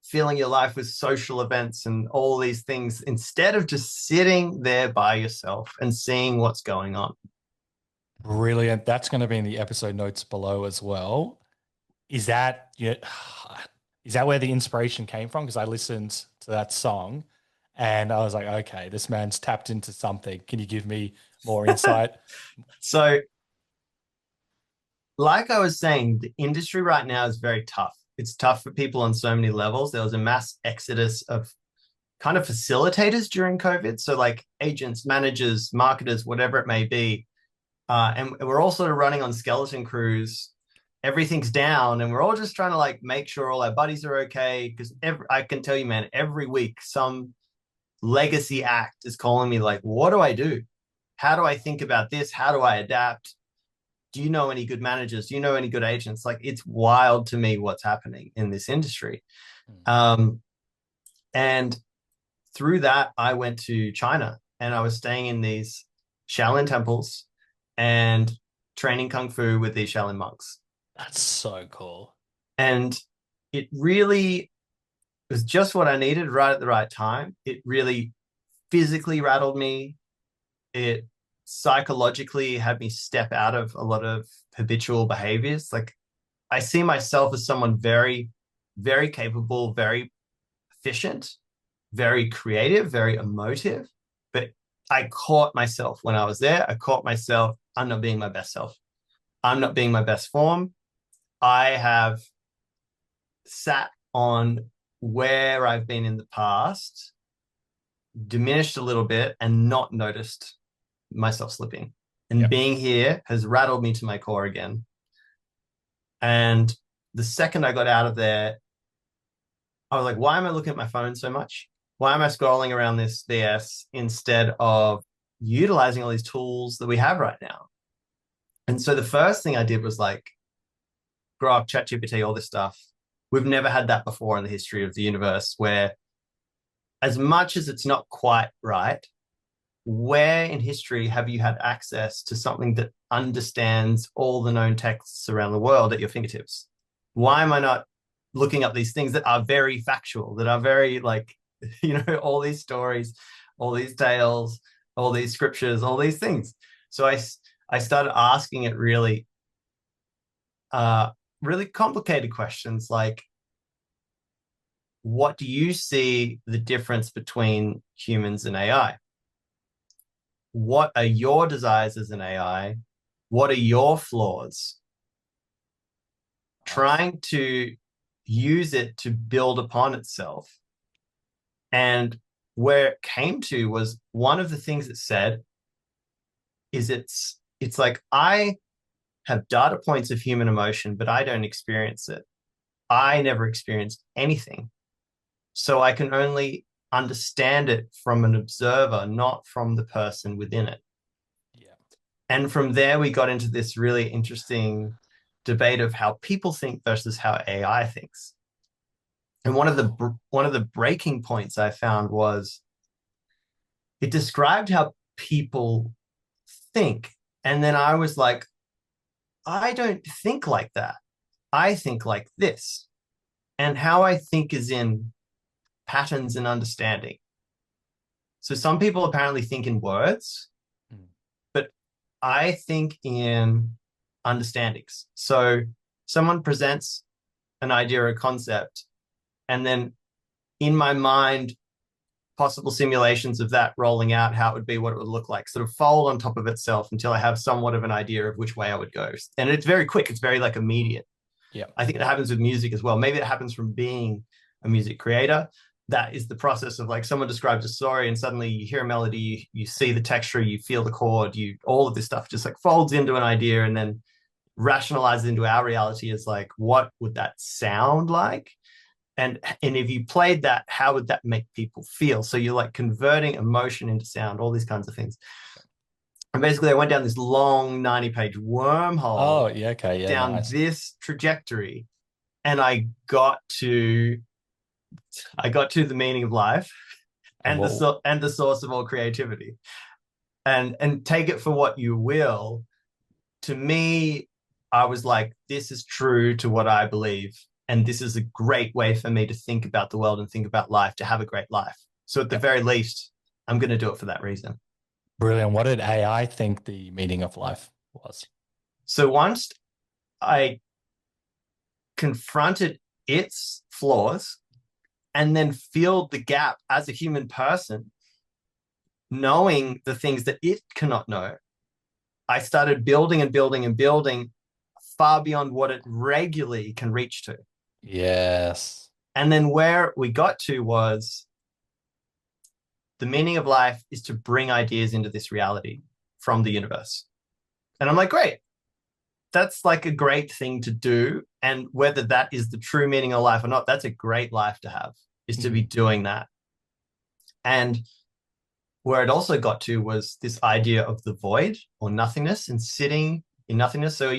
filling your life with social events and all these things instead of just sitting there by yourself and seeing what's going on. Brilliant. That's going to be in the episode notes below as well. Is that yeah, is that where the inspiration came from? Because I listened to that song and I was like, okay, this man's tapped into something. Can you give me more insight? So, like I was saying, the industry right now is very tough. It's tough for people on so many levels. There was a mass exodus of kind of facilitators during COVID. So, like agents, managers, marketers, whatever it may be. And we're all sort of running on skeleton crews everything's down and we're all just trying to like make sure all our buddies are okay. Because I can tell you, man, every week some legacy act is calling me like, what do I do? How do I think about this? How do I adapt? Do you know any good managers? Do you know any good agents? Like, it's wild to me what's happening in this industry. And through that, I went to China and I was staying in these Shaolin temples and training Kung Fu with these Shaolin monks. That's so cool. And it really was just what I needed right at the right time. It really physically rattled me. It psychologically had me step out of a lot of habitual behaviors. Like, I see myself as someone very, very capable, very efficient, very creative, very emotive. But I caught myself when I was there. I caught myself, I'm not being my best self. I'm not being my best form. I have sat on where I've been in the past, diminished a little bit, and not noticed myself slipping. And being here has rattled me to my core again. And the second I got out of there, I was like, why am I looking at my phone so much? Why am I scrolling around this BS instead of utilizing all these tools that we have right now? And so the first thing I did was like, Grok, ChatGPT, all this stuff. We've never had that before in the history of the universe, where as much as it's not quite right, where in history have you had access to something that understands all the known texts around the world at your fingertips? Why am I not looking up these things that are very factual, that are very like, all these stories, all these tales, all these scriptures, all these things? So I started asking it really, really complicated questions like, what do you see the difference between humans and AI? What are your desires as an AI? What are your flaws? Trying to use it to build upon itself. And where it came to was, one of the things it said is it's like, I have data points of human emotion, but I don't experience it. I never experienced anything. So I can only understand it from an observer, not from the person within it. Yeah. And from there, we got into this really interesting debate of how people think versus how AI thinks. And one of the breaking points I found was, it described how people think. And then I was like, I don't think like that. I think like this. And how I think is in patterns and understanding. So some people apparently think in words, but I think in understandings. So someone presents an idea or a concept, and then in my mind, possible simulations of that rolling out, how it would be, what it would look like, sort of fold on top of itself until I have somewhat of an idea of which way I would go. And it's very quick. It's very like immediate. Yeah. I think it happens with music as well. Maybe it happens from being a music creator. That is the process of like, someone describes a story and suddenly you hear a melody, you see the texture, you feel the chord, all of this stuff just like folds into an idea and then rationalizes into our reality as like, what would that sound like? And if you played that, how would that make people feel? So you're like converting emotion into sound, all these kinds of things. And basically I went down this long 90-page wormhole. Oh, yeah. Okay. Yeah. Down Nice. this trajectory. And I got to the meaning of life and the source of all creativity. And take it for what you will. To me, I was like, this is true to what I believe. And this is a great way for me to think about the world and think about life, to have a great life. So at the very least, I'm going to do it for that reason. Brilliant. What did AI think the meaning of life was? So once I confronted its flaws and then filled the gap as a human person, knowing the things that it cannot know, I started building and building and building far beyond what it regularly can reach to. Yes. And then where we got to was, the meaning of life is to bring ideas into this reality from the universe. And I'm like, great. that's like a great thing to do. And whether that is the true meaning of life or not, that's a great life to have, is to be doing that. And where it also got to was this idea of the void or nothingness and sitting in nothingness. So,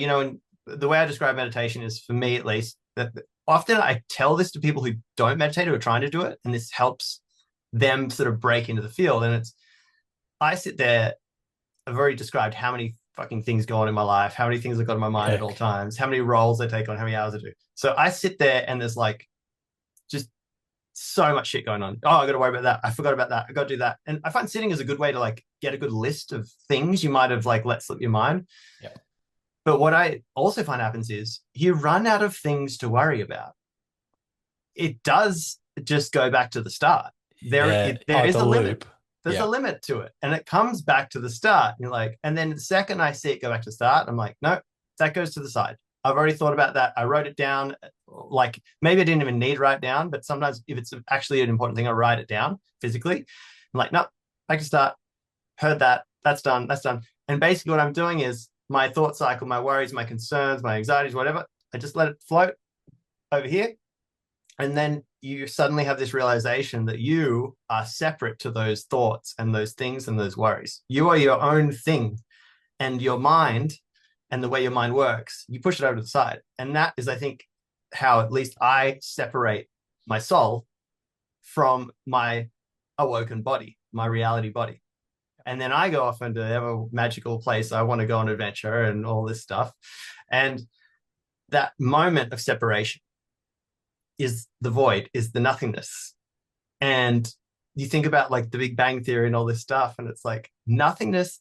the way I describe meditation is, for me at least, that often I tell this to people who don't meditate, who are trying to do it, and this helps them sort of break into the field. And I sit there, I've already described how many fucking things go on in my life, how many things I've got in my mind at all times, how many roles I take on, how many hours I do. So I sit there and there's like just so much shit going on. Oh, I got to worry about that. I forgot about that. I got to do that. And I find sitting is a good way to like get a good list of things you might have like let slip your mind. Yeah. But what I also find happens is you run out of things to worry about. It does just go back to the start. There is a limit. There's a limit to it. And it comes back to the start. You're like, and then the second I see it go back to the start, I'm like, no, that goes to the side. I've already thought about that. I wrote it down. Like, maybe I didn't even need to write it down, but sometimes if it's actually an important thing, I write it down physically. I'm like, no, back to start. Heard that. That's done. That's done. And basically what I'm doing is my thought cycle, my worries, my concerns, my anxieties, whatever, I just let it float over here. And then you suddenly have this realization that you are separate to those thoughts and those things and those worries. You are your own thing, and your mind and the way your mind works, you push it over to the side. And that is, I think, how at least I separate my soul from my awoken body, my reality body. And then I go off into whatever magical place I want to go on adventure and all this stuff. And that moment of separation is the void, is the nothingness. And you think about like the Big Bang Theory and all this stuff, and it's like nothingness,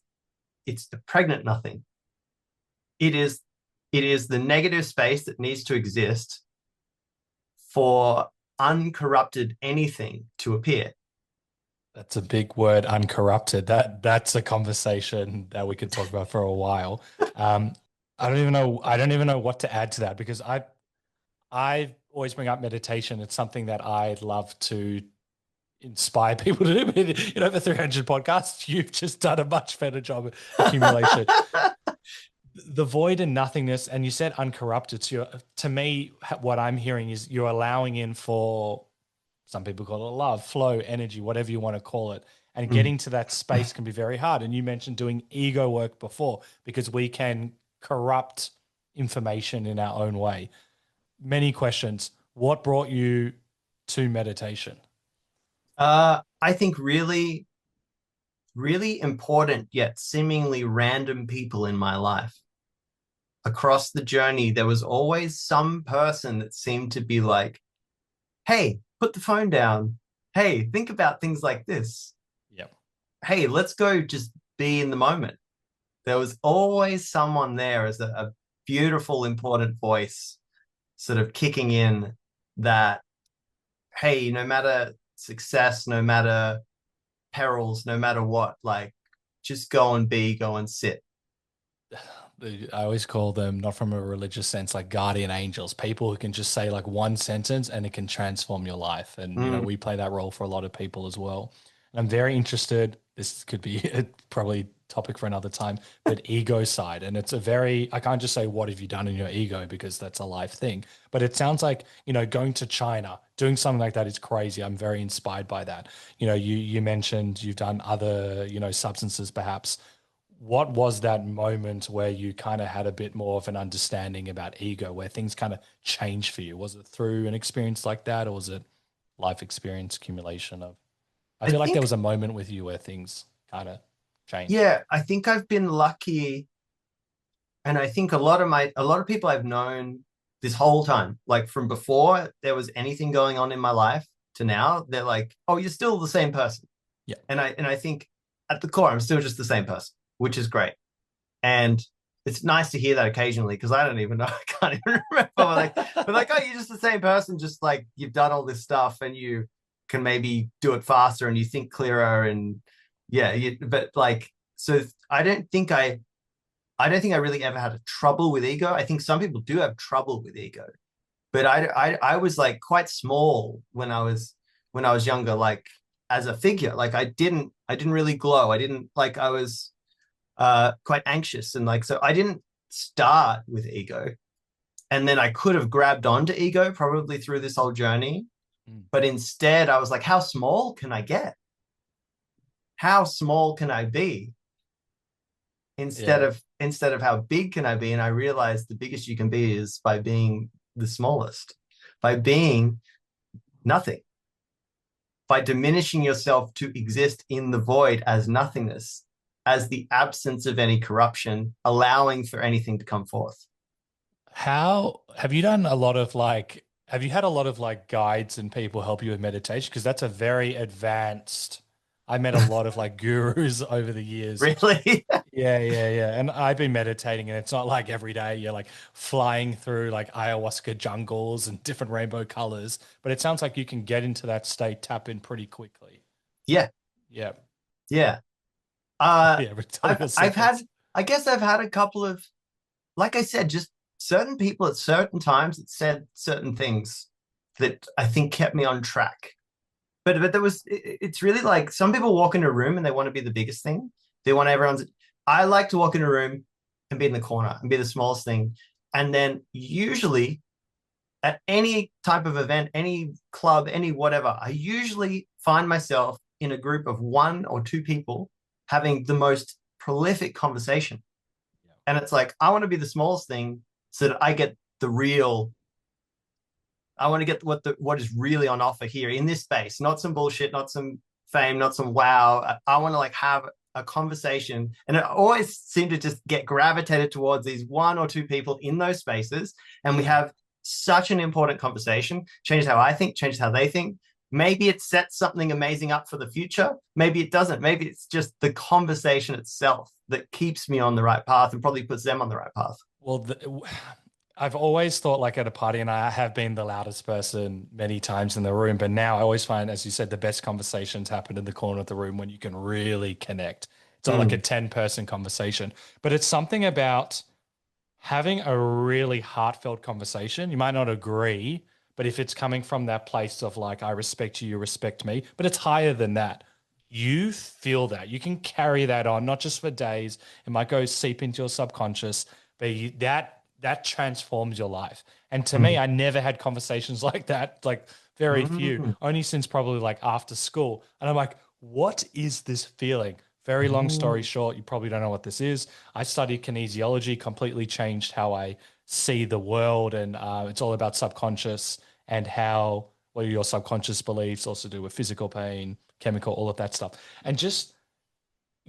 it's the pregnant nothing. It is the negative space that needs to exist for uncorrupted anything to appear. That's a big word, uncorrupted. That's a conversation that we could talk about for a while. I don't even know what to add to that, because I always bring up meditation. It's something that I love to inspire people to do. Over 300 podcasts, you've just done a much better job of accumulation. The void and nothingness, and you said uncorrupted. So to me, what I'm hearing is you're allowing in for, some people call it love, flow, energy, whatever you want to call it. And getting to that space can be very hard. And you mentioned doing ego work before, because we can corrupt information in our own way. Many questions. What brought you to meditation? I think really, really important yet seemingly random people in my life. Across the journey, there was always some person that seemed to be like, hey, put the phone down. Hey, think about things like this. Yep. Hey, let's go just be in the moment. There was always someone there as a beautiful, important voice sort of kicking in that, hey, no matter success, no matter perils, no matter what, like, just go and sit. I always call them, not from a religious sense, like guardian angels, people who can just say like one sentence and it can transform your life. And, we play that role for a lot of people as well. And I'm very interested, this could be probably topic for another time, but ego side. And it's I can't just say, what have you done in your ego? Because that's a life thing. But it sounds like, going to China, doing something like that is crazy. I'm very inspired by that. You mentioned you've done other, substances perhaps. What was that moment where you kind of had a bit more of an understanding about ego, where things kind of changed for you? Was it through an experience like that, or was it life experience accumulation of? I feel like there was a moment with you where things kind of changed. Yeah, I think I've been lucky, and I think a lot of people I've known this whole time, like from before there was anything going on in my life to now, they're like, "Oh, you're still the same person." Yeah, and I think at the core, I'm still just the same person, which is great. And it's nice to hear that occasionally, because I don't even know, I can't even remember. But like, oh, you're just the same person, just like you've done all this stuff and you can maybe do it faster and you think clearer. And but like, so I don't think I really ever had a trouble with ego. I think some people do have trouble with ego, but I was like quite small when I was younger, like as a figure. Like I didn't really glow. I didn't, like, I was quite anxious, and like, so I didn't start with ego. And then I could have grabbed onto ego probably through this whole journey. Mm. But instead, I was like, how small can I get? How small can I be? Yeah. Instead of how big can I be? And I realized the biggest you can be is by being the smallest, by being nothing, by diminishing yourself to exist in the void as nothingness, as the absence of any corruption, allowing for anything to come forth. How have you done a lot of like, have you had a lot of like guides and people help you with meditation? Because that's a very advanced, I met a lot of like gurus over the years. Really? Yeah, yeah, yeah. And I've been meditating, and it's not like every day you're like flying through like ayahuasca jungles and different rainbow colors, but it sounds like you can get into that state, tap in pretty quickly. Yeah, Yeah. yeah. Uh, Yeah. Tell me I've your I've had secrets. I guess I've had a couple of, like I said, just certain people at certain times that said certain things that I think kept me on track. But there was it's really like some people walk in a room and they want to be the biggest thing. They want everyone's. I like to walk in a room and be in the corner and be the smallest thing. And then usually at any type of event, any club, any whatever, I usually find myself in a group of one or two people having the most prolific conversation. And it's like, I want to be the smallest thing so that I get the real, I want to get what is really on offer here in this space, not some bullshit, not some fame, not some wow. I want to like have a conversation. And it always seemed to just get gravitated towards these one or two people in those spaces. And we have such an important conversation, changes how I think, changes how they think. Maybe it sets something amazing up for the future. Maybe it doesn't. Maybe it's just the conversation itself that keeps me on the right path and probably puts them on the right path. Well, I've always thought like at a party, and I have been the loudest person many times in the room, but now I always find, as you said, the best conversations happen in the corner of the room when you can really connect. It's not like a Mm. 10-person conversation, but it's something about having a really heartfelt conversation. You might not agree, but if it's coming from that place of like, I respect you, you respect me, but it's higher than that. You feel that. You can carry that on, not just for days. It might go seep into your subconscious, but that transforms your life. And to me, Mm. I never had conversations like that, like very few, Mm. only since probably like after school. And I'm like, what is this feeling? Very long story Mm. short, you probably don't know what this is. I studied kinesiology, completely changed how I see the world. And it's all about subconscious and how what are your subconscious beliefs also do with physical pain, chemical, all of that stuff. And just,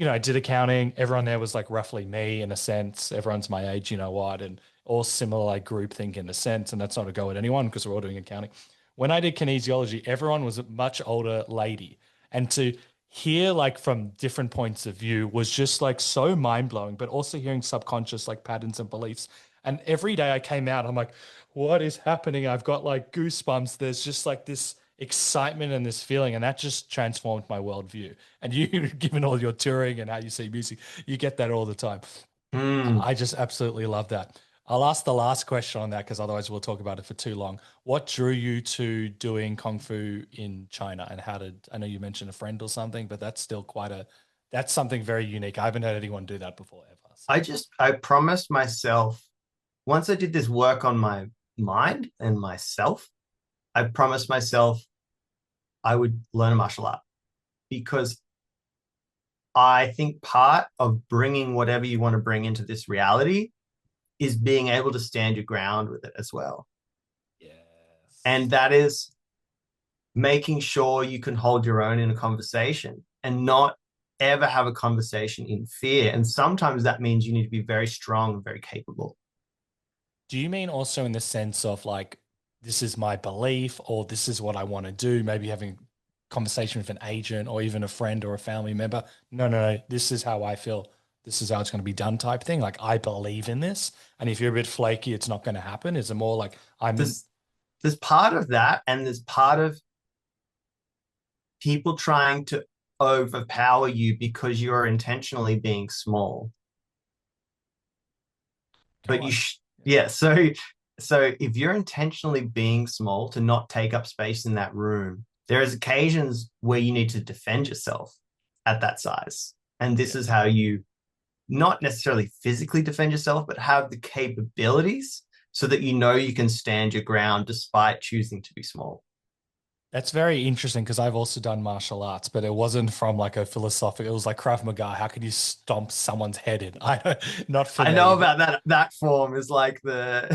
I did accounting. Everyone there was like roughly me in a sense. Everyone's my age, you know what, and all similar like group think in a sense. And that's not a go at anyone because we're all doing accounting. When I did kinesiology, everyone was a much older lady. And to hear like from different points of view was just like so mind blowing, but also hearing subconscious like patterns and beliefs. And every day I came out, I'm like, what is happening? I've got like goosebumps. There's just like this excitement and this feeling, and that just transformed my worldview. And you, given all your touring and how you see music, you get that all the time. Mm. I just absolutely love that. I'll ask the last question on that because otherwise we'll talk about it for too long. What drew you to doing Kung Fu in China, and how did, I know you mentioned a friend or something, but that's still that's something very unique. I haven't heard anyone do that before ever. So, I promised myself once I did this work on my mind and myself, I promised myself I would learn a martial art because I think part of bringing whatever you want to bring into this reality is being able to stand your ground with it as well. yes. And that is making sure you can hold your own in a conversation and not ever have a conversation in fear. And sometimes that means you need to be very strong and very capable. Do you mean also in the sense of like, this is my belief or this is what I want to do? Maybe having conversation with an agent or even a friend or a family member. No, no, no. This is how I feel. This is how it's going to be done type thing. Like I believe in this. And if you're a bit flaky, it's not going to happen. Is it more like There's there's part of that, and there's part of people trying to overpower you because you are intentionally being small. go But on? yeah, so if you're intentionally being small to not take up space in that room, there is occasions where you need to defend yourself at that size. And this Yeah. is how you not necessarily physically defend yourself, but have the capabilities so that you know you can stand your ground despite choosing to be small. That's very interesting because I've also done martial arts, but it wasn't from like a philosophical. It was like Krav Maga. How can you stomp someone's head in? I don't, not for I know me. about that. That form is like the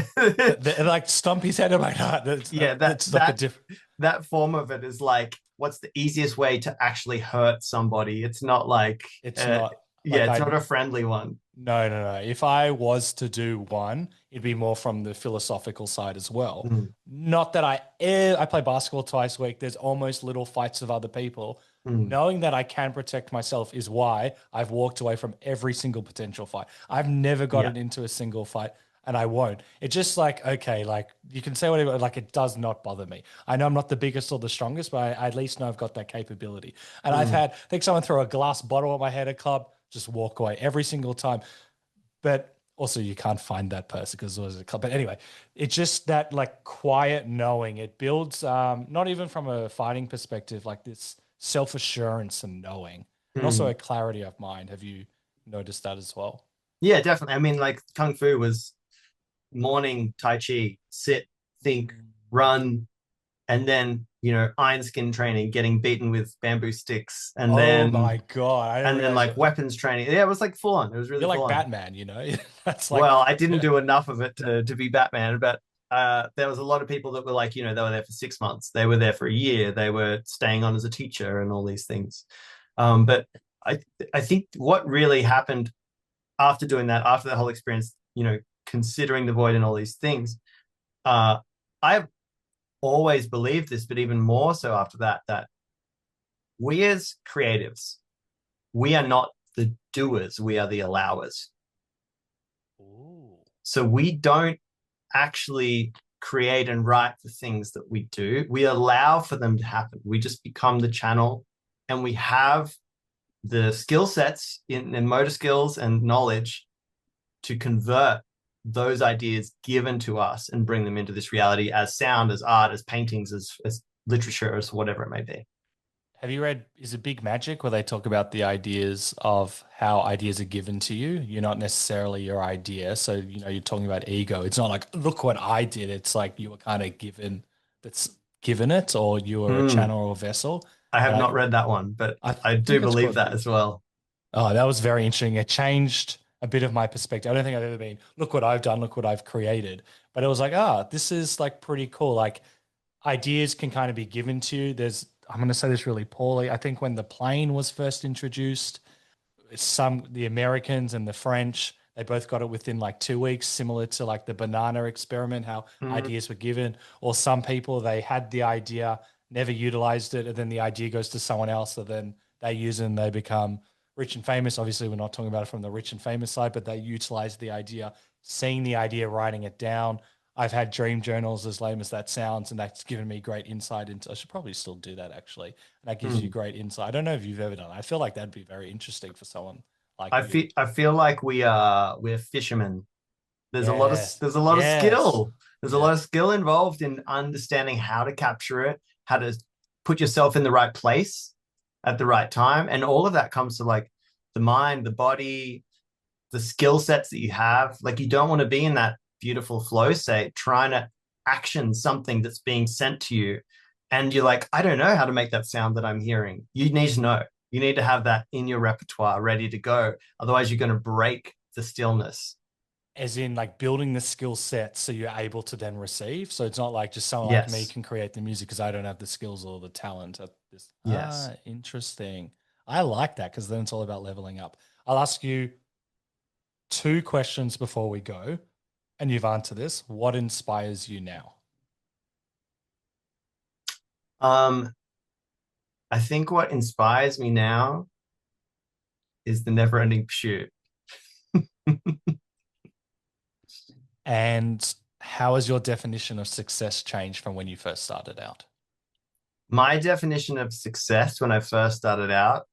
Like stomp his head in my heart. yeah, That's like a different. that form of it is like what's the easiest way to actually hurt somebody. It's not like It's not yeah, like it's I. not a friendly one. No, no, no. If I was to do one, it'd be more from the philosophical side as well. Mm, Not that I play basketball twice a week. There's almost little fights with other people. mm, Knowing that I can protect myself is why I've walked away from every single potential fight. I've never yeah. gotten into a single fight and I won't. It's just like, okay, like you can say whatever, like it does not bother me. I know I'm not the biggest or the strongest, but I at least know I've got that capability. And Mm, I think someone throw a glass bottle at my head at a club, just walk away every single time. But also you can't find that person because it was a club. But anyway, it's just that like quiet knowing it builds, not even from a fighting perspective, like this self-assurance and knowing, and also a mm. clarity of mind. Have you noticed that as well? Yeah, definitely. I mean, like Kung Fu was morning Tai Chi, sit, think, run, and then, iron skin training, getting beaten with bamboo sticks, Oh my God. I didn't and then realize like weapons training. Yeah, it was like full on. It was really you're full like on. Batman, you know? That's like, Well, I didn't do enough of it to be Batman, but there was a lot of people that were like, they were there for 6 months, they were there for a year, they were staying on as a teacher and all these things. But I I think what really happened after doing that, after the whole experience, considering the void and all these things, uh, I've always believed this, but even more so after that, that we as creatives, we are not the doers, we are the allowers. ooh. So we don't actually create and write the things that we do. We allow for them to happen. We just become the channel, and we have the skill sets in motor skills and knowledge to convert those ideas given to us and bring them into this reality as sound, as art, as paintings, as literature, as whatever it may be. Have you read Is It Big Magic, where they talk about the ideas of how ideas are given to you? You're not necessarily your idea. So, you're talking about ego. It's not like, look what I did. It's like you were kind of that's given it, or you were a Mm, channel or a vessel. I And have not read that one, but I I do think it's believe quite that good. as well. Oh, that was very interesting. It changed a bit of my perspective. I don't think I've ever been, look what I've done, look what I've created. But it was like, this is like pretty cool. Like ideas can kind of be given to you. I'm going to say this really poorly. I think when the plane was first introduced, the Americans and the French, they both got it within like 2 weeks, similar to like the banana experiment, how Mm, ideas were given. Or some people, they had the idea, never utilized it, and then the idea goes to someone else, and then they use it and they become rich and famous. Obviously, we're not talking about it from the rich and famous side, but they utilize the idea, seeing the idea, writing it down. I've had dream journals, as lame as that sounds, and that's given me great insight into. I should probably still do that actually, and that gives you mm. great insight. I don't know if you've ever done it. I feel like that'd be very interesting for someone like I you. feel like we're fishermen. Yes, There's a lot of yes, skill. There's a yeah. lot of skill involved in understanding how to capture it, how to put yourself in the right place at the right time, and all of that comes to like the mind, the body, the skill sets that you have. Like you don't want to be in that beautiful flow state trying to action something that's being sent to you, and you're like, I don't know how to make that sound that I'm hearing. You need to know. You need to have that in your repertoire ready to go. Otherwise, you're going to break the stillness. As in like building the skill set so you're able to then receive. So it's not like just someone like me Yes. can create the music because I don't have the skills or the talent at this. Yes. Interesting. I like that because then it's all about leveling up. I'll ask you two questions before we go, and you've answered this. What inspires you now? Um, I think what inspires me now is the never-ending pursuit. And how has your definition of success changed from when you first started out? My definition of success when I first started out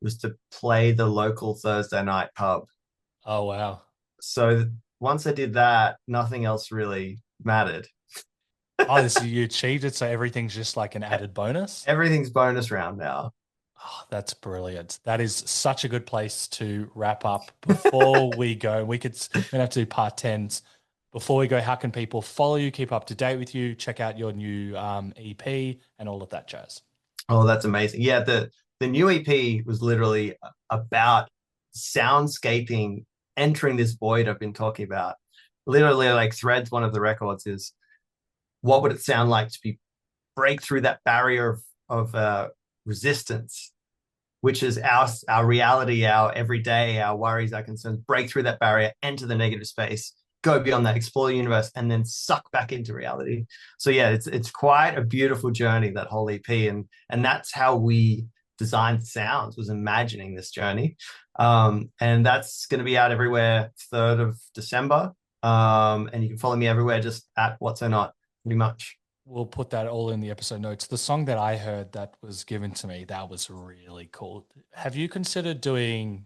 was to play the local Thursday night pub. Oh, wow. So once I did that, nothing else really mattered. Oh, so you achieved it. So everything's just like an added bonus. Everything's bonus round now. Oh, that's brilliant. That is such a good place to wrap up before we go. We're going to have to do part 10s. Before we go, how can people follow you, keep up to date with you, check out your new EP and all of that jazz? Oh, that's amazing. Yeah, the new EP was literally about soundscaping, entering this void I've been talking about. Literally, like Threads, one of the records is what would it sound like to be break through that barrier of resistance, which is our reality, our everyday, our worries, our concerns, break through that barrier, enter the negative space, go beyond that, explore the universe, and then suck back into reality. So yeah, it's quite a beautiful journey, that whole EP. And that's how we designed sounds, was imagining this journey. And that's going to be out everywhere 3rd of December. And you can follow me everywhere just at What's So Not, pretty much. We'll put that all in the episode notes. The song that I heard that was given to me, that was really cool. Have you considered doing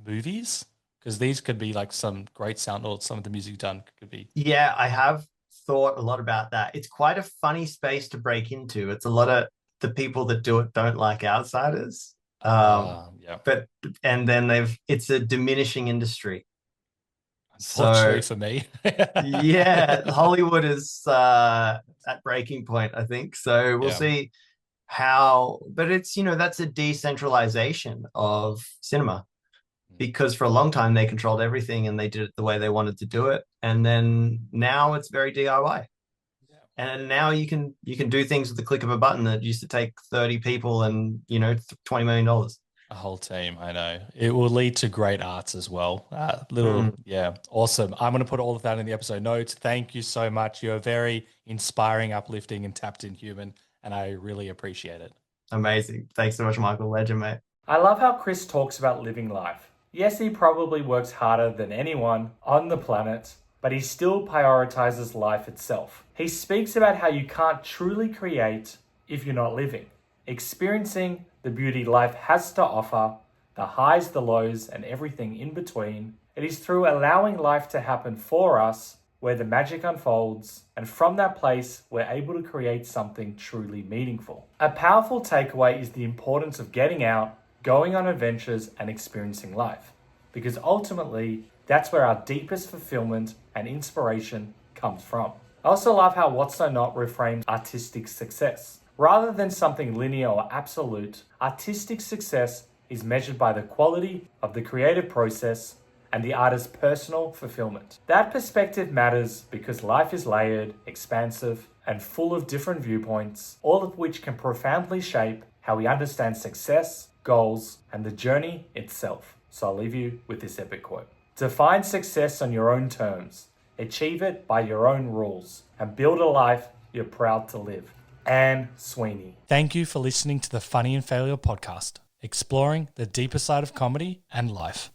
movies? Because these could be like some great sound, or some of the music done could be. Yeah, I have thought a lot about that. It's quite a funny space to break into. It's a lot of the people that do it don't like outsiders. Yeah. But and then it's a diminishing industry. Unfortunately So for me. yeah, Hollywood is at breaking point, I think. So we'll Yeah. see how, but it's, that's a decentralization of cinema, because for a long time they controlled everything and they did it the way they wanted to do it. And then now it's very DIY. Yeah. And now you can do things with the click of a button that used to take 30 people and, $20 million. A whole team, I know. It will lead to great arts as well. Yeah, awesome. I'm going to put all of that in the episode notes. Thank you so much. You're a very inspiring, uplifting, and tapped in human, and I really appreciate it. Amazing. Thanks so much, Michael. Legend, mate. I love how Chris talks about living life. Yes, he probably works harder than anyone on the planet, but he still prioritizes life itself. He speaks about how you can't truly create if you're not living, experiencing the beauty life has to offer, the highs, the lows, and everything in between. It is through allowing life to happen for us where the magic unfolds, and from that place, we're able to create something truly meaningful. A powerful takeaway is the importance of getting out, going on adventures, and experiencing life, because ultimately, that's where our deepest fulfillment and inspiration comes from. I also love how What's So Not reframes artistic success. Rather than something linear or absolute, artistic success is measured by the quality of the creative process and the artist's personal fulfillment. That perspective matters because life is layered, expansive, and full of different viewpoints, all of which can profoundly shape how we understand success, goals, and the journey itself. So I'll leave you with this epic quote. Define success on your own terms, achieve it by your own rules, and build a life you're proud to live. Anne Sweeney. Thank you for listening to the Funny and Failure podcast, exploring the deeper side of comedy and life.